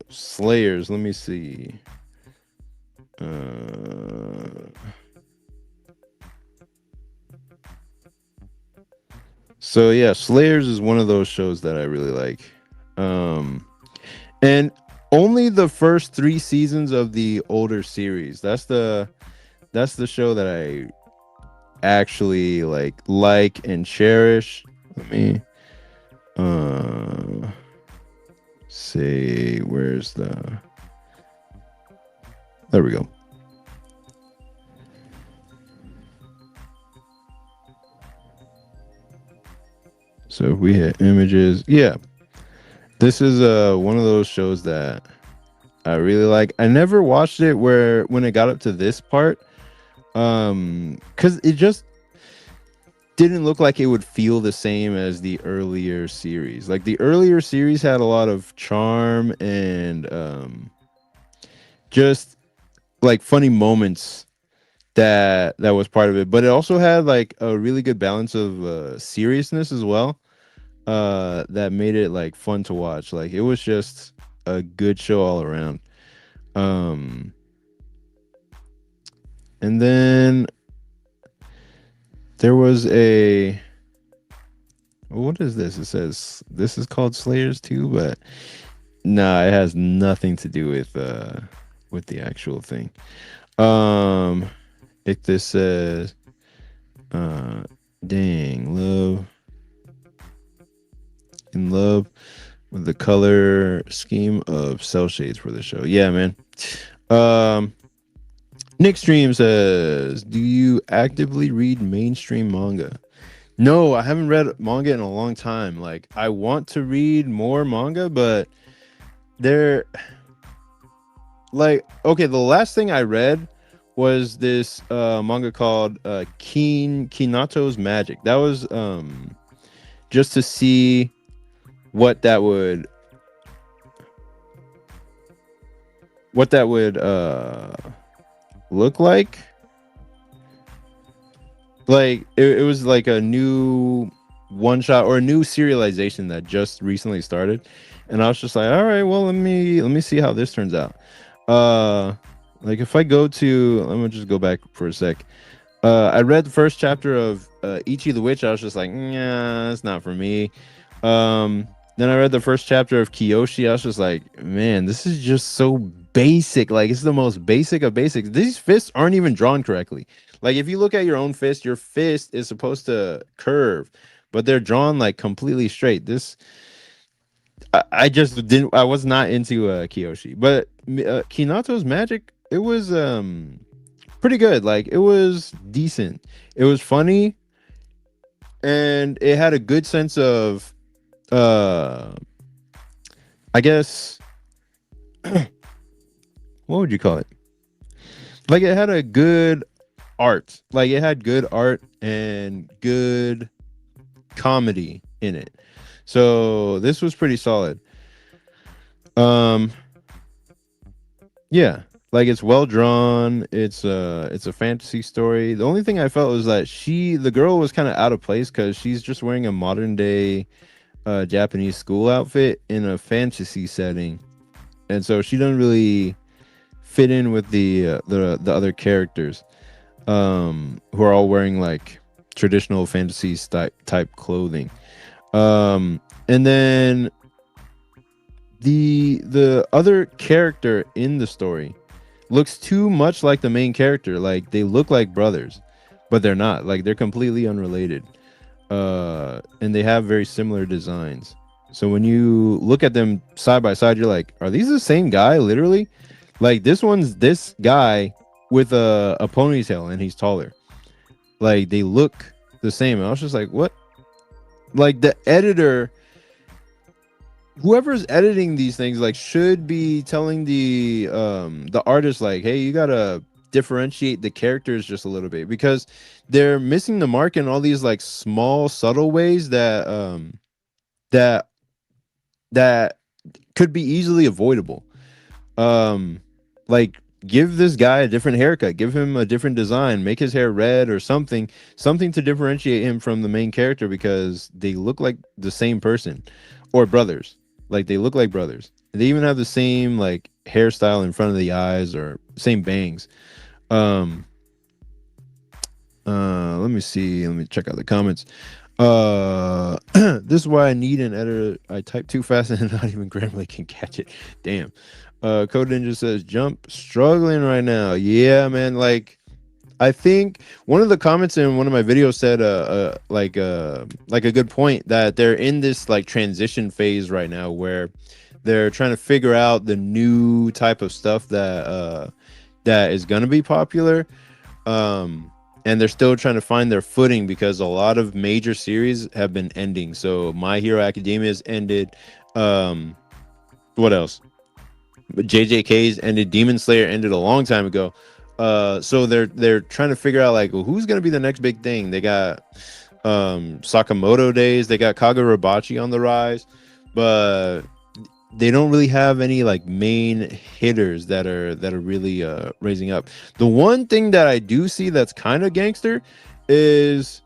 Slayers. Let me see. So yeah, Slayers is one of those shows that I really like. And only the first 3 seasons of the older series. That's the show that I actually like and cherish. Let me say where's the there we go. So if we hit images, yeah. This is one of those shows that I really like. I never watched it where when it got up to this part, because it just didn't look like it would feel the same as the earlier series. Like the earlier series had a lot of charm and just like funny moments that was part of it, but it also had like a really good balance of seriousness as well. That made it like fun to watch. Like it was just a good show all around. Um, and then there was a what is this? It says this is called Slayers 2, but nah, it has nothing to do with the actual thing. Um, it this says uh dang love in love with the color scheme of cell shades for the show. Yeah, man. Um, Nick Stream says, "Do you actively read mainstream manga?" No, I haven't read manga in a long time. Like, I want to read more manga, but they're like, okay, the last thing I read was this manga called Kinato's Magic. That was just to see what that would look like. Like it was like a new one shot or a new serialization that just recently started, and I was just like, all right, well, let me see how this turns out. uh like if I go to, let me just go back for a sec. I read the first chapter of Ichi the Witch. I was just like, yeah, it's not for me. Then I read the first chapter of Kiyoshi. I was just like, man, this is just so basic. Like, it's the most basic of basics. These fists aren't even drawn correctly. Like, if you look at your own fist, your fist is supposed to curve, but they're drawn like completely straight. This, I just didn't. I was not into Kiyoshi, but Kinato's Magic. It was pretty good. Like, it was decent. It was funny, and it had a good sense of uh I guess what would you call it? Like it had a good art. Like it had good art and good comedy in it. So this was pretty solid. Um yeah, like it's well drawn. It's a fantasy story. The only thing I felt was that the girl was kind of out of place cuz she's just wearing a modern day Japanese school outfit in a fantasy setting. And so she doesn't really fit in with the other characters who are all wearing like traditional fantasy type clothing. And then the other character in the story looks too much like the main character. Like they look like brothers, but they're not. Like they're completely unrelated. And they have very similar designs. So when you look at them side by side, you're like, are these the same guy? Literally, like this one's this guy with a ponytail and he's taller. Like they look the same. And I was just like, what? Like the editor, whoever's editing these things, like should be telling the artist, like, hey, you gotta differentiate the characters just a little bit because they're missing the mark in all these like small subtle ways that that could be easily avoidable. um like give this guy a different haircut, give him a different design, make his hair red or something to differentiate him from the main character because they look like the same person or brothers. Like they look like brothers. They even have the same like hairstyle in front of the eyes or same bangs. um Let me see, let me check out the comments. This is why I need an editor. I type too fast and not even Grammarly can catch it. Damn. Code Ninja says jump struggling right now. Yeah, man. I think one of the comments in one of my videos said like a good point that they're in this like transition phase right now where they're trying to figure out the new type of stuff that is gonna be popular. And they're still trying to find their footing because a lot of major series have been ending. So My Hero Academia has ended. Um, what else? JJK's ended. Demon Slayer ended a long time ago. So they're trying to figure out like, well, who's gonna be the next big thing. They got Sakamoto Days. They got Kagurabachi on the rise, but they don't really have any like main hitters that are really raising up. The one thing that I do see that's kind of gangster is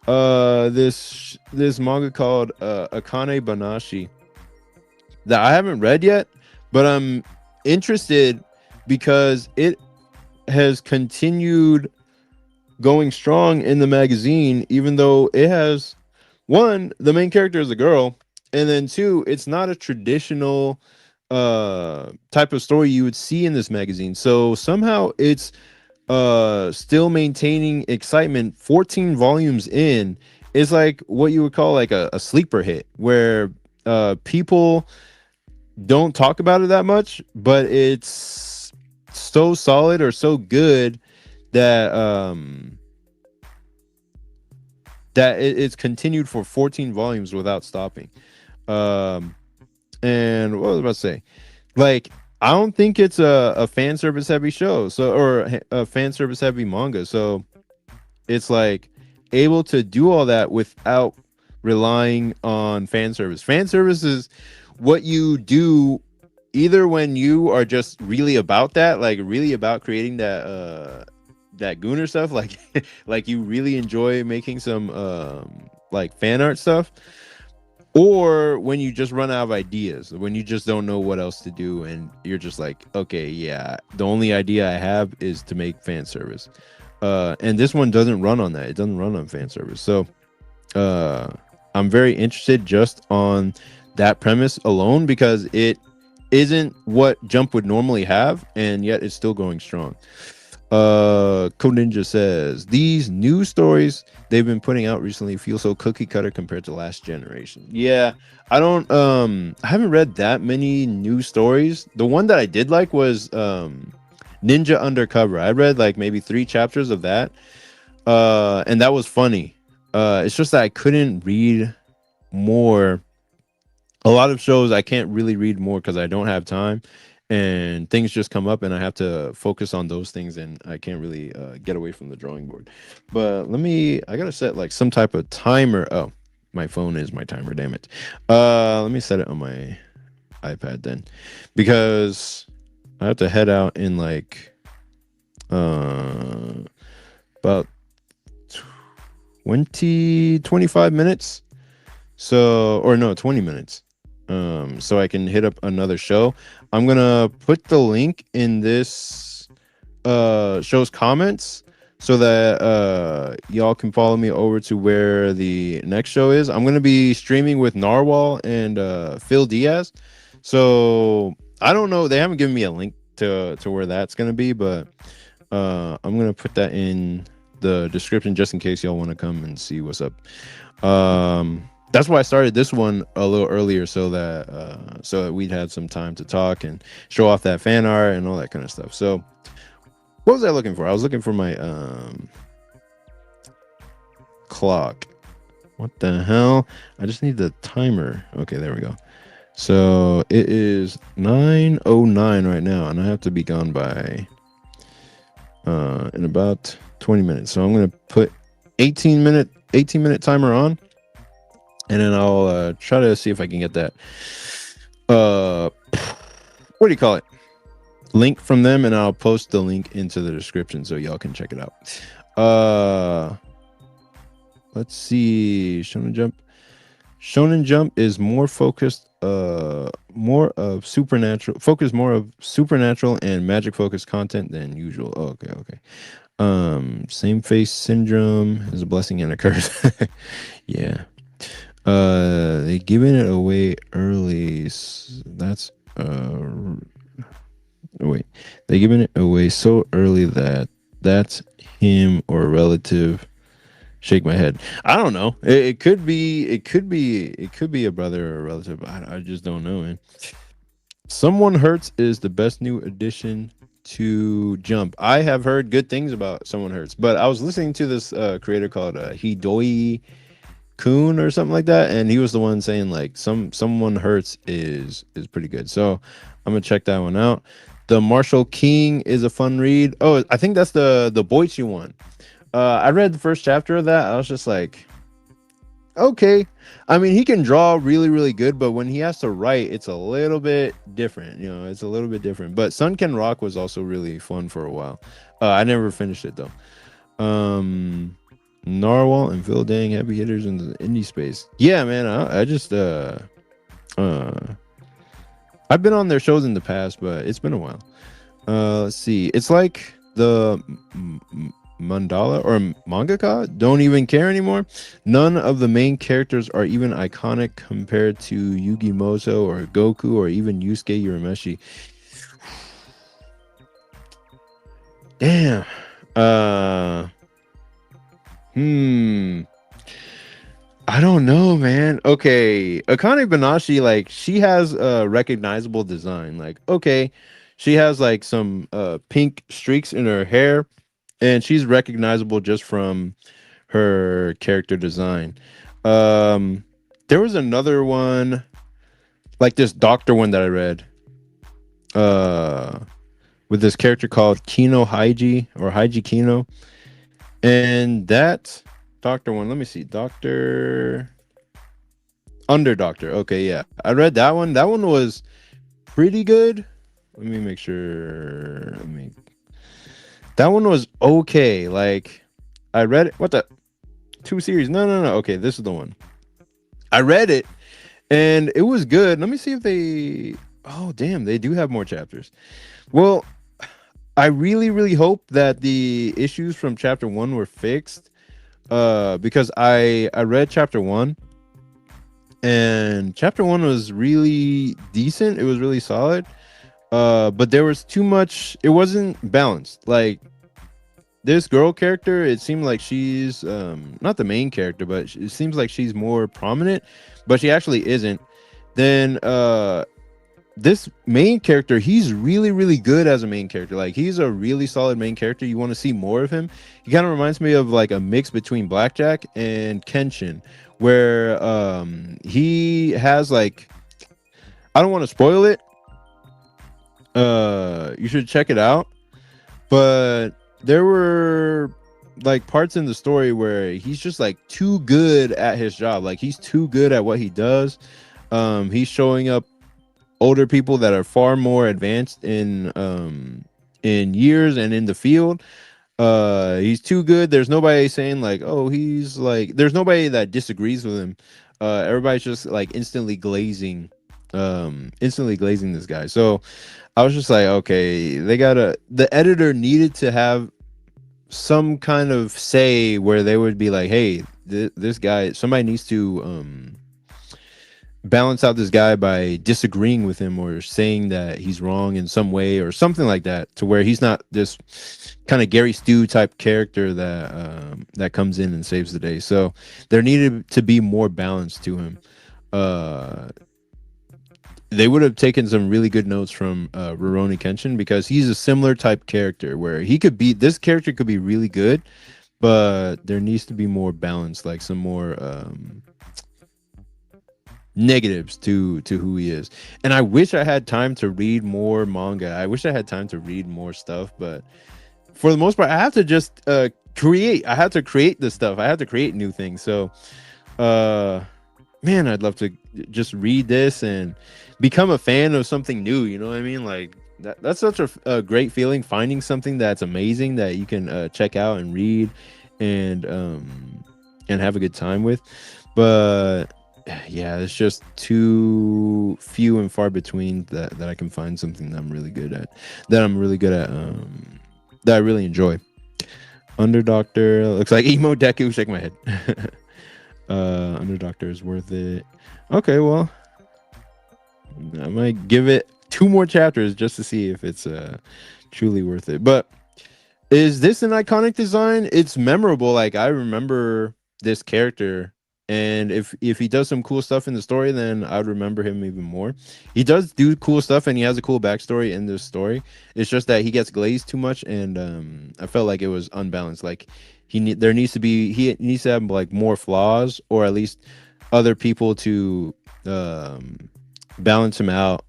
this manga called Akane Banashi that I haven't read yet, but I'm interested because it has continued going strong in the magazine, even though it has one, the main character is a girl, and then two, it's not a traditional type of story you would see in this magazine. So somehow it's still maintaining excitement 14 volumes in. Is like what you would call like a sleeper hit where people don't talk about it that much, but it's so solid or so good that it's continued for 14 volumes without stopping. Um, and what was I about to say? Like, I don't think it's a fan service heavy show, so or a fan service heavy manga. So it's like able to do all that without relying on fan service. Fan service is what you do either when you are just really about that, like really about creating that gooner stuff, like like you really enjoy making some like fan art stuff, or when you just run out of ideas, when you just don't know what else to do and you're just like, okay, yeah, the only idea I have is to make fan service. And this one doesn't run on that. It doesn't run on fan service. So I'm very interested just on that premise alone because it isn't what Jump would normally have, and yet it's still going strong. Code Ninja says these new stories they've been putting out recently feel so cookie cutter compared to last generation. Yeah, I haven't read that many new stories. The one that I did like was Ninja Undercover. I read like maybe 3 chapters of that. And that was funny. It's just that I couldn't read more. A lot of shows I can't really read more because I don't have time and things just come up and I have to focus on those things and I can't really get away from the drawing board. But I gotta set like some type of timer. Oh, my phone is my timer, damn it. Let me set it on my iPad then, because I have to head out in like about 25 minutes. So, or no, 20 minutes. So I can hit up another show. I'm gonna put the link in this show's comments so that y'all can follow me over to where the next show is. I'm gonna be streaming with Narwhal and Phil Diaz. So I don't know, they haven't given me a link to where that's gonna be, but I'm gonna put that in the description just in case y'all want to come and see what's up. That's why I started this one a little earlier so that we'd had some time to talk and show off that fan art and all that kind of stuff. So what was I looking for? I was looking for my clock. What the hell? I just need the timer. Okay, there we go. So it is 9:09 right now, and I have to be gone by in about 20 minutes. So I'm gonna put 18-minute timer on. And then I'll try to see if I can get that. What do you call it? Link from them, and I'll post the link into the description so y'all can check it out. Let's see. Shonen Jump is more focused, more of supernatural and magic focused content than usual. Oh, okay. Same face syndrome is a blessing and a curse. Yeah. They giving it away early. That's wait, they giving it away so early that that's him or a relative. Shake my head. I don't know. It could be a brother or a relative. I just don't know, man. Someone Hurts is the best new addition to Jump. I have heard good things about Someone Hurts, but I was listening to this creator called Hidoi Coon or something like that, and he was the one saying like someone hurts is pretty good. So I'm gonna check that one out. The Marshall King is a fun read. Oh, I think that's the Boichi one. I read the first chapter of that. I was just like, okay. I mean, he can draw really, really good, but when he has to write, it's a little bit different. You know, it's a little bit different. But Sun Can Rock was also really fun for a while. I never finished it though. Narwhal and Phil Dang, heavy hitters in the indie space. Yeah, man. I just uh I've been on their shows in the past, but it's been a while. Let's see. It's like the mandala or mangaka don't even care anymore. None of the main characters are even iconic compared to Yugi Mozo or Goku or even Yusuke Urameshi. Damn. Uh hmm. I don't know, man. Okay, Akane Banashi, like she has a recognizable design. Like, okay, she has like some pink streaks in her hair, and she's recognizable just from her character design. Um, there was another one, like this doctor one that I read, uh, with this character called Kino Haiji or Haiji Kino, and that doctor one. Let me see, Doctor Under Doctor. Okay, yeah, I read that one. That one was pretty good. Let me make sure. Let me. That one was okay. Like, I read it. What the two series? No, no, no. Okay, this is the one. I read it and it was good. Let me see if they. Oh, damn, they do have more chapters. Well, I really, really hope that the issues from chapter one were fixed. Because I read chapter one, and chapter one was really decent. It was really solid. But there was too much. It wasn't balanced. Like this girl character, it seemed like she's not the main character, but it seems like she's more prominent, but she actually isn't. Then this main character, he's really, really good as a main character. Like he's a really solid main character. You want to see more of him. He kind of reminds me of like a mix between Blackjack and Kenshin, where he has like, I don't want to spoil it. You should check it out. But there were like parts in the story where he's just like too good at his job. Like he's too good at what he does. He's showing up older people that are far more advanced in years and in the field. He's too good. There's nobody saying like, oh, he's like, there's nobody that disagrees with him. Everybody's just like instantly glazing this guy. So I was just like, okay, the editor needed to have some kind of say where they would be like, hey, this guy, somebody needs to balance out this guy by disagreeing with him or saying that he's wrong in some way or something like that, to where he's not this kind of Gary Stu type character that comes in and saves the day. So there needed to be more balance to him. They would have taken some really good notes from Rurouni Kenshin, because he's a similar type character where this character could be really good, but there needs to be more balance, like some more negatives to who he is. And I wish I had time to read more manga. I wish I had time to read more stuff, but for the most part, I have to just create. I have to create this stuff. I have to create new things. So, man, I'd love to just read this and become a fan of something new. You know what I mean? Like that's such a great feeling, finding something that's amazing that you can check out and read and have a good time with. But yeah, it's just too few and far between that I can find something that I'm really good at, that I really enjoy. Under Doctor looks like Emo Deku. Shake my head. Under Doctor is worth it. Okay, well, I might give it 2 more chapters just to see if it's truly worth it. But is this an iconic design? It's memorable. Like I remember this character, and if he does some cool stuff in the story, then I would remember him even more. He does do cool stuff, and he has a cool backstory in this story. It's just that he gets glazed too much, and I felt like it was unbalanced. Like there needs to be he needs to have like more flaws, or at least other people to um, balance him out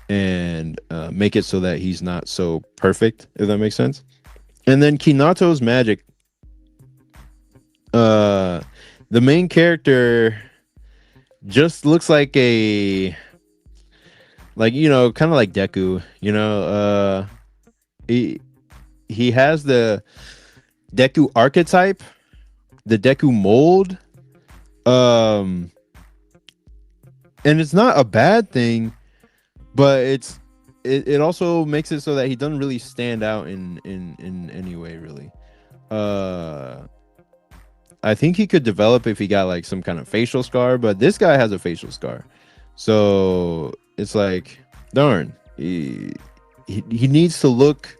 and make it so that he's not so perfect, if that makes sense. And then Kinato's magic, uh, the main character just looks like a kind of like Deku. He he has the Deku archetype, the Deku mold, um, and it's not a bad thing, but it also makes it so that he doesn't really stand out in any way really. Uh, I think he could develop if he got like some kind of facial scar, but this guy has a facial scar, so it's like darn, he needs to look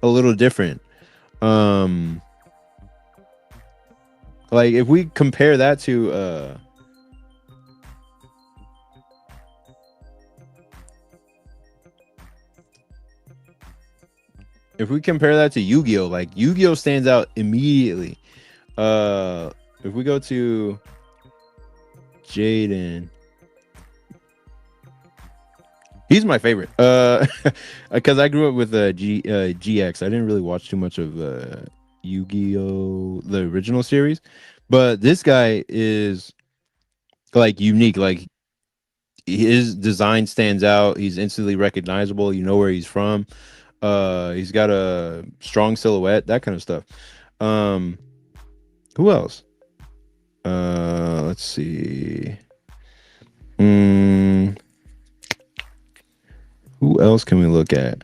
a little different. Um, like if we compare that to Yu-Gi-Oh, like Yu-Gi-Oh stands out immediately. If we go to Jaden, he's my favorite. Because I grew up with GX. I didn't really watch too much of Yu-Gi-Oh, the original series, but this guy is like unique. Like his design stands out. He's instantly recognizable. You know where he's from. He's got a strong silhouette, that kind of stuff. Um, who else? Let's see. Mm, who else can we look at?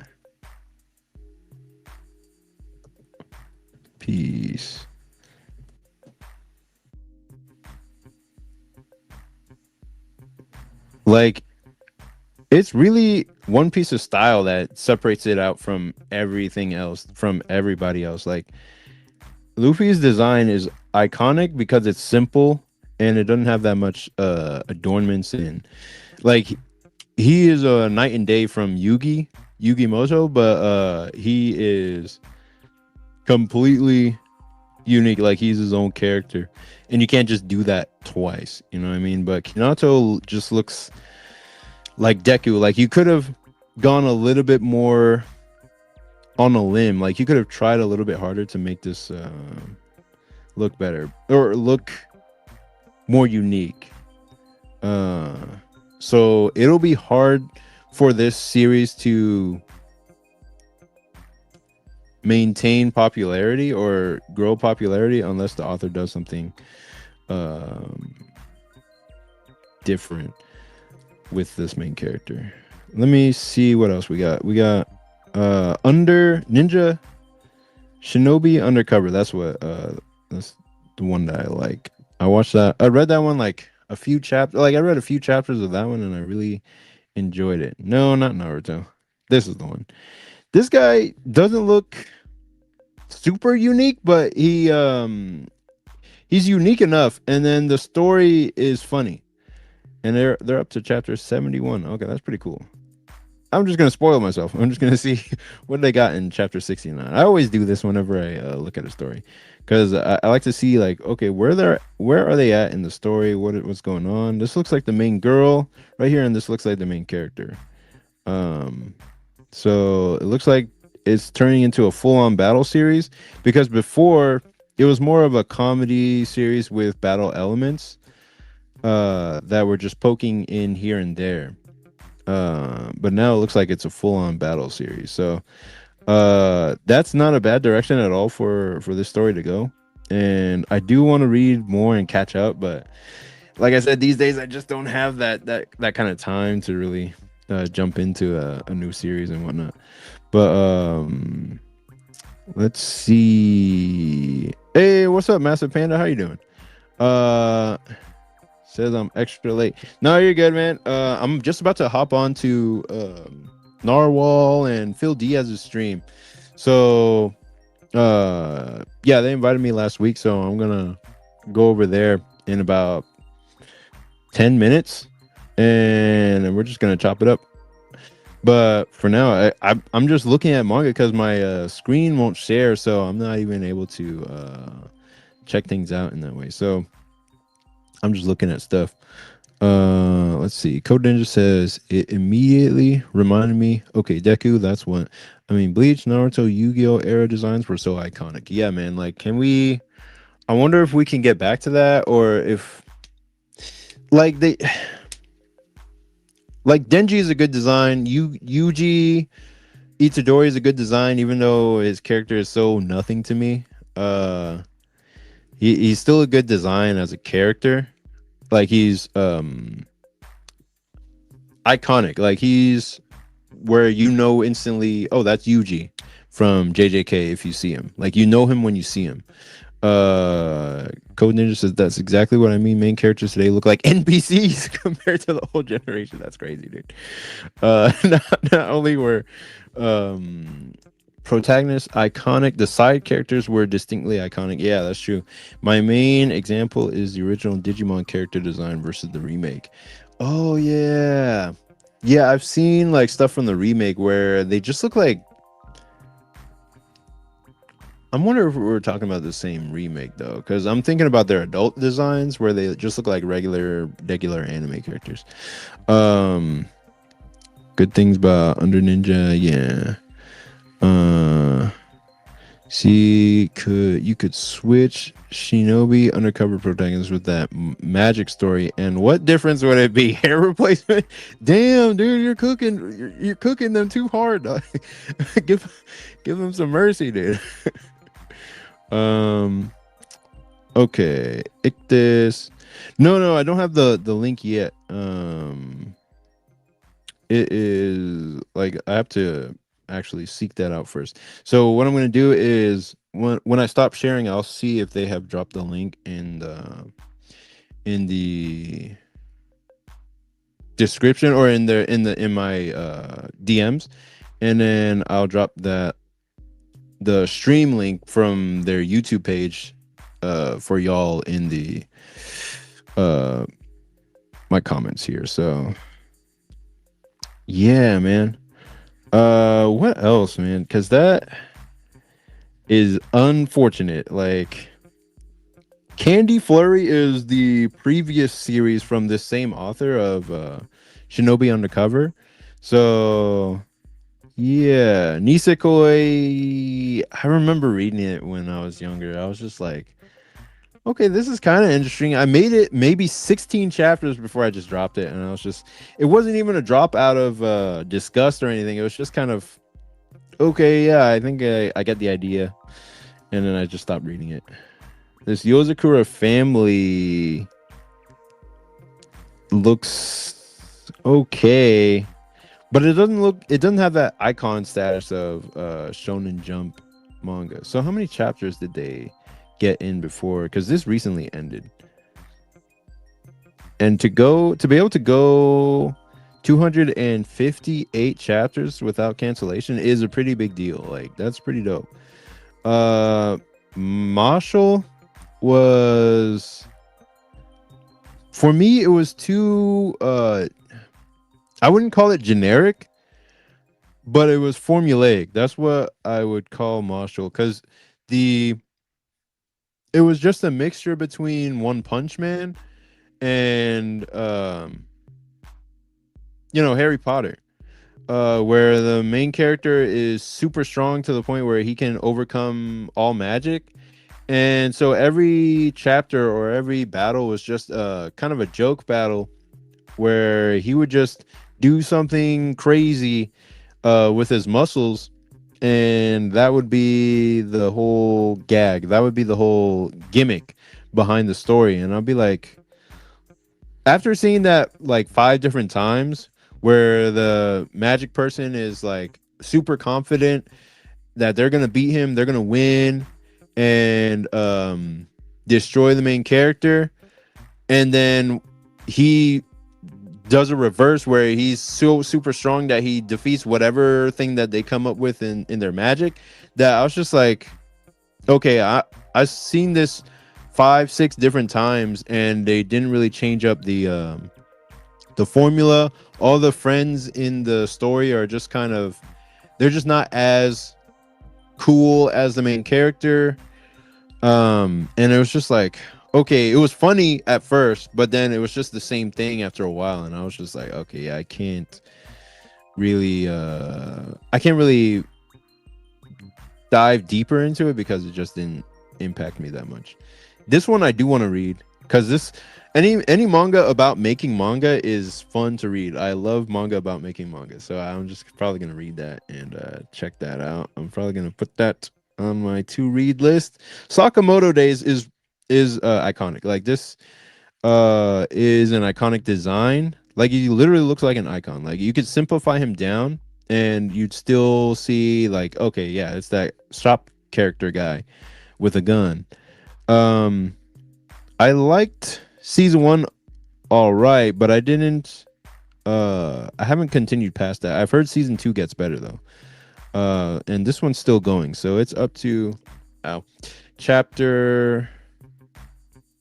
Peace. Like it's really one piece of style that separates it out from everything else, from everybody else. Like Luffy's design is iconic because it's simple and it doesn't have that much adornments in. Like he is a night and day from Yugi Moto, but he is completely unique. Like he's his own character, and you can't just do that twice. You know what I mean? But Kinato just looks like Deku. Like you could have gone a little bit more on a limb. Like you could have tried a little bit harder to make this look better or look more unique. So it'll be hard for this series to maintain popularity or grow popularity unless the author does something different with this main character. Let me see what else we got. We got Under Ninja Shinobi Undercover. That's the one that I like. I watched that. I read that one like a few chapters. Like I read a few chapters of that one and I really enjoyed it. No, not Naruto. This is the one. This guy doesn't look super unique, but he's unique enough, and then the story is funny. And they're up to chapter 71. Okay, that's pretty cool. I'm just gonna spoil myself. I'm just gonna see what they got in chapter 69. I always do this whenever I look at a story, because I like to see like, okay, where are they at in the story? What's going on? This looks like the main girl right here, and this looks like the main character. So it looks like it's turning into a full-on battle series, because before it was more of a comedy series with battle elements that were just poking in here and there. But now it looks like it's a full-on battle series. So that's not a bad direction at all for this story to go. And I do want to read more and catch up, but like I said, these days I just don't have that kind of time to really jump into a new series and whatnot. But let's see. Hey, what's up, Massive Panda? How you doing? Says I'm extra late. No, you're good, man. I'm just about to hop on to Narwhal and Phil Diaz's stream. So yeah, they invited me last week, so I'm gonna go over there in about 10 minutes and we're just gonna chop it up. But for now, I'm just looking at manga because my screen won't share, so I'm not even able to check things out in that way. So I'm just looking at stuff. Let's see. Code Ninja says it immediately reminded me. Okay, Deku. That's what I mean. Bleach, Naruto, Yu-Gi-Oh era designs were so iconic. Yeah, man. Like, can we? I wonder if we can get back to that, or if like they like Denji is a good design. Yuji Itadori is a good design, even though his character is so nothing to me. Uh, he's still a good design as a character. Like he's iconic. Like he's where you know instantly, oh, that's Yuji from JJK if you see him. Like you know him when you see him. Code Ninja says that's exactly what I mean. Main characters today look like NPCs compared to the old generation. That's crazy, dude. Not only were protagonists iconic, the side characters were distinctly iconic. Yeah, that's true. My main example is the original Digimon character design versus the remake. Oh yeah. Yeah, I've seen like stuff from the remake where they just look like, I'm wondering if we're talking about the same remake though, because I'm thinking about their adult designs where they just look like regular anime characters. Good things about Under Ninja, yeah. See, you could switch Shinobi undercover protagonists with that magic story, and what difference would it be? Hair replacement? Damn, dude, you're cooking them too hard. give them some mercy, dude. Okay, Ictus. No, I don't have the link yet. It is like I have to actually seek that out first. So what I'm gonna do is when I stop sharing, I'll see if they have dropped the link in the description or in my DMs, and then I'll drop the stream link from their YouTube page for y'all in the my comments here. So yeah, man. What else, man? Because that is unfortunate. Like Candy Flurry is the previous series from the same author of Shinobi Undercover. So yeah, Nisekoi. I remember reading it when I was younger. I was just like, okay, this is kind of interesting. I made it maybe 16 chapters before I just dropped it, and I was just, it wasn't even a drop out of disgust or anything. It was just kind of, okay, yeah, I think I get the idea, and then I just stopped reading it. This Yozakura family looks okay, but it doesn't have that icon status of Shonen Jump manga. So how many chapters did they get in before? Because this recently ended, and to be able to go 258 chapters without cancellation is a pretty big deal. Like that's pretty dope. Marshall was, for me, it was too I wouldn't call it generic, but it was formulaic. That's what I would call Marshall, because it was just a mixture between One Punch Man and Harry Potter, where the main character is super strong to the point where he can overcome all magic. And so every chapter or every battle was just kind of a joke battle where he would just do something crazy with his muscles, and that would be the whole gag. That would be the whole gimmick behind the story. And I'll be like, after seeing that like 5 different times, where the magic person is like super confident that they're gonna beat him, they're gonna win, and destroy the main character, and then he does a reverse where he's so super strong that he defeats whatever thing that they come up with in their magic, that I was just like, okay, I've seen this 5-6 different times, and they didn't really change up the formula. All the friends in the story are just kind of, they're just not as cool as the main character. And it was just like, okay, it was funny at first, but then it was just the same thing after a while, and I was just like, okay, yeah, I can't really dive deeper into it because it just didn't impact me that much. This one I do want to read because this any manga about making manga is fun to read. I love manga about making manga, so I'm just probably gonna read that and check that out. I'm probably gonna put that on my to read list. Sakamoto Days is iconic. Like this is an iconic design. Like he literally looks like an icon. Like you could simplify him down and you'd still see like, okay, yeah, it's that shop character guy with a gun. Um I liked season 1 all right, but I haven't continued past that. I've heard season 2 gets better though. And this one's still going. So it's up to ow, chapter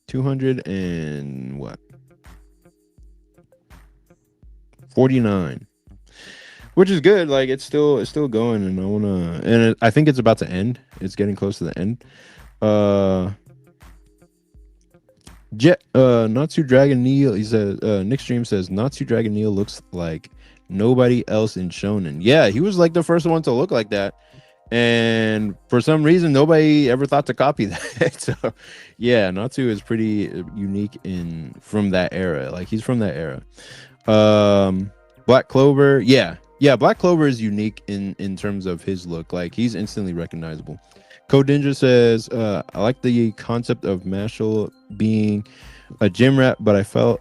200 and what? 49, which is good. Like it's still going, and I think it's about to end. It's getting close to the end. Uh, Natsu Dragon Neil. He says Nick Stream says Natsu Dragon Neil looks like nobody else in Shonen. Yeah, he was like the first one to look like that, and for some reason nobody ever thought to copy that. So, yeah, Natsu is pretty unique in from that era. Like he's from that era. Black Clover, yeah, Black Clover is unique in terms of his look. Like he's instantly recognizable. Code Ninja says, I like the concept of Mashal being a gym rat, but felt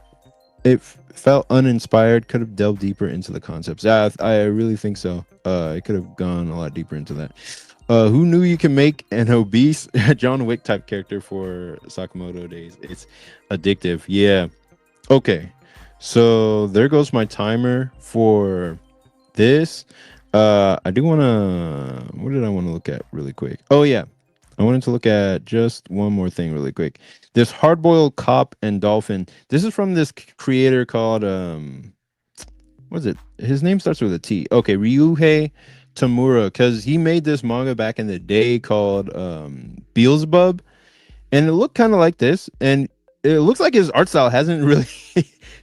uninspired. Could have delved deeper into the concepts. Yeah, I really think so. It could have gone a lot deeper into that. Who knew you can make an obese John Wick type character for Sakamoto Days? It's addictive. Yeah. Okay. So there goes my timer for this. I do want to. What did I want to look at really quick? Oh yeah, I wanted to look at just one more thing really quick. This hard-boiled cop and dolphin. This is from this creator called what is it? His name starts with a T. Okay, Ryuhei Tamura, because he made this manga back in the day called Beelzebub, and it looked kind of like this, and it looks like his art style hasn't really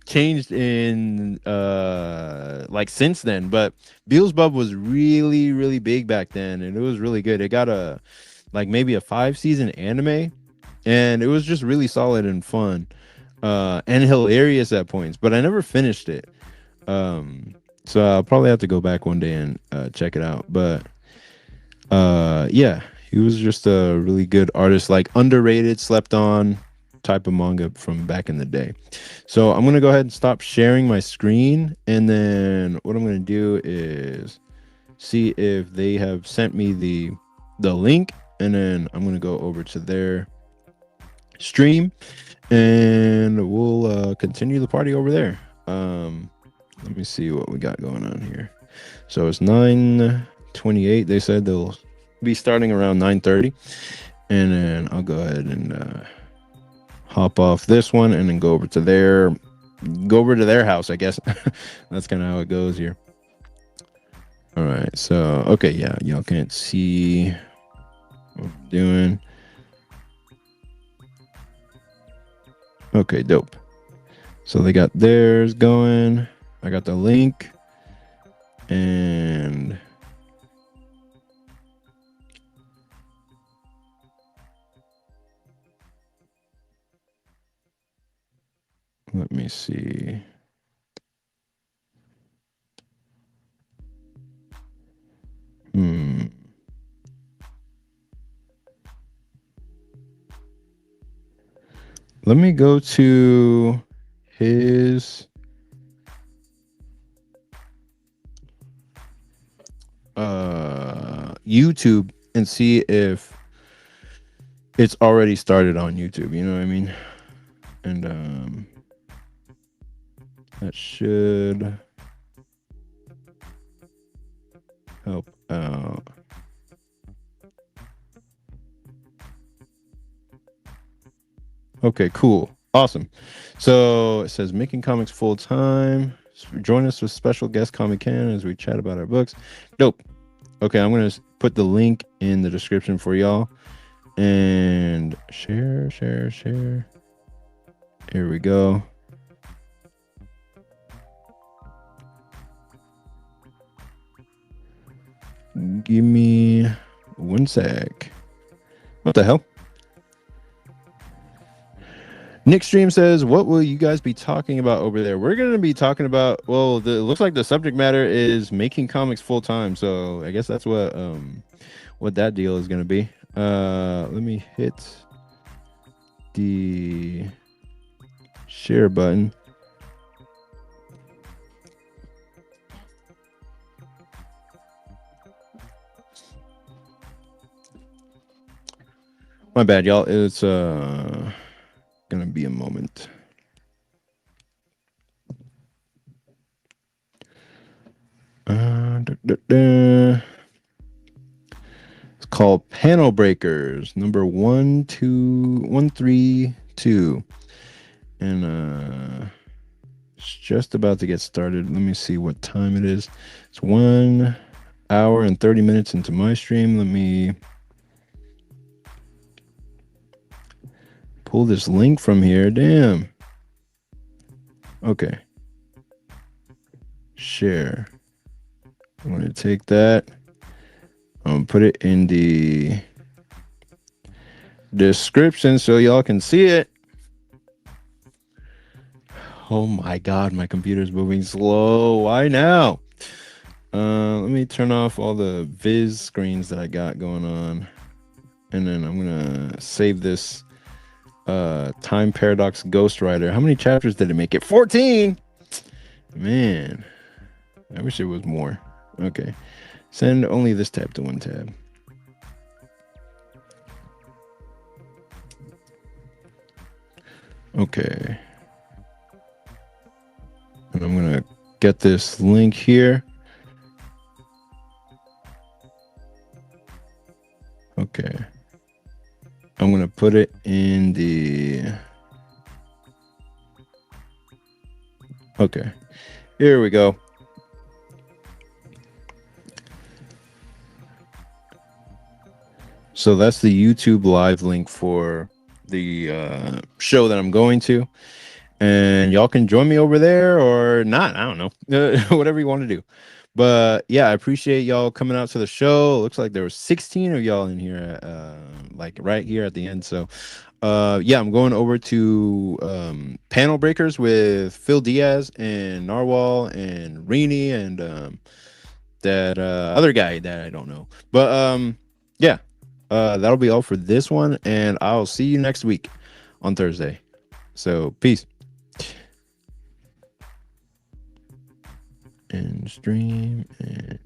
changed in like since then. But Beelzebub was really big back then, and it was really good. It got a like maybe a 5-season anime, and it was just really solid and fun and hilarious at points, but I never finished it. So I'll probably have to go back one day and check it out. But yeah, he was just a really good artist, like underrated, slept on type of manga from back in the day. So I'm gonna go ahead and stop sharing my screen, and then what I'm gonna do is see if they have sent me the link, and then I'm gonna go over to their stream, and we'll continue the party over there. Let me see what we got going on here. So it's 9:28. They said they'll be starting around 9:30, and then I'll go ahead and hop off this one and then go over to their house, I guess. That's kind of how it goes here. All right, so okay, yeah, y'all can't see what I'm doing. Okay, dope. So they got theirs going. I got the link, and let me see. Let me go to his YouTube and see if it's already started on YouTube, you know what I mean? And that should help out. Okay, cool. Awesome. So it says making comics full time. Join us with special guest Comic Can as we chat about our books. Dope. Okay, I'm gonna put the link in the description for y'all. And share. Here we go. Give me one sec. What the hell? Nick Stream says, what will you guys be talking about over there? We're going to be talking about, well, it looks like the subject matter is making comics full time. So I guess that's what that deal is going to be. Let me hit the share button. My bad, y'all. It's gonna be a moment. It's called Panel Breakers, number 12132. And it's just about to get started. Let me see what time it is. It's 1 hour and 30 minutes into my stream. Let me pull this link from here. Damn. Okay. Share. I'm going to take that. I'm going to put it in the description so y'all can see it. Oh my God, my computer's moving slow. Why now? Let me turn off all the Viz screens that I got going on. And then I'm going to save this Time Paradox Ghostwriter. How many chapters did it make it? 14! Man, I wish it was more. Okay. Send only this tab to one tab. Okay. And I'm going to get this link here. Okay. I'm going to put it in the... Okay. Here we go. So that's the YouTube live link for the show that I'm going to. And y'all can join me over there or not. I don't know. Whatever you want to do. But yeah, I appreciate y'all coming out to the show. It looks like there were 16 of y'all in here, like right here at the end. So yeah, I'm going over to Panel Breakers with Phil Diaz and Narwhal and Rini and that other guy that I don't know. But yeah, that'll be all for this one. And I'll see you next week on Thursday. So peace. And stream and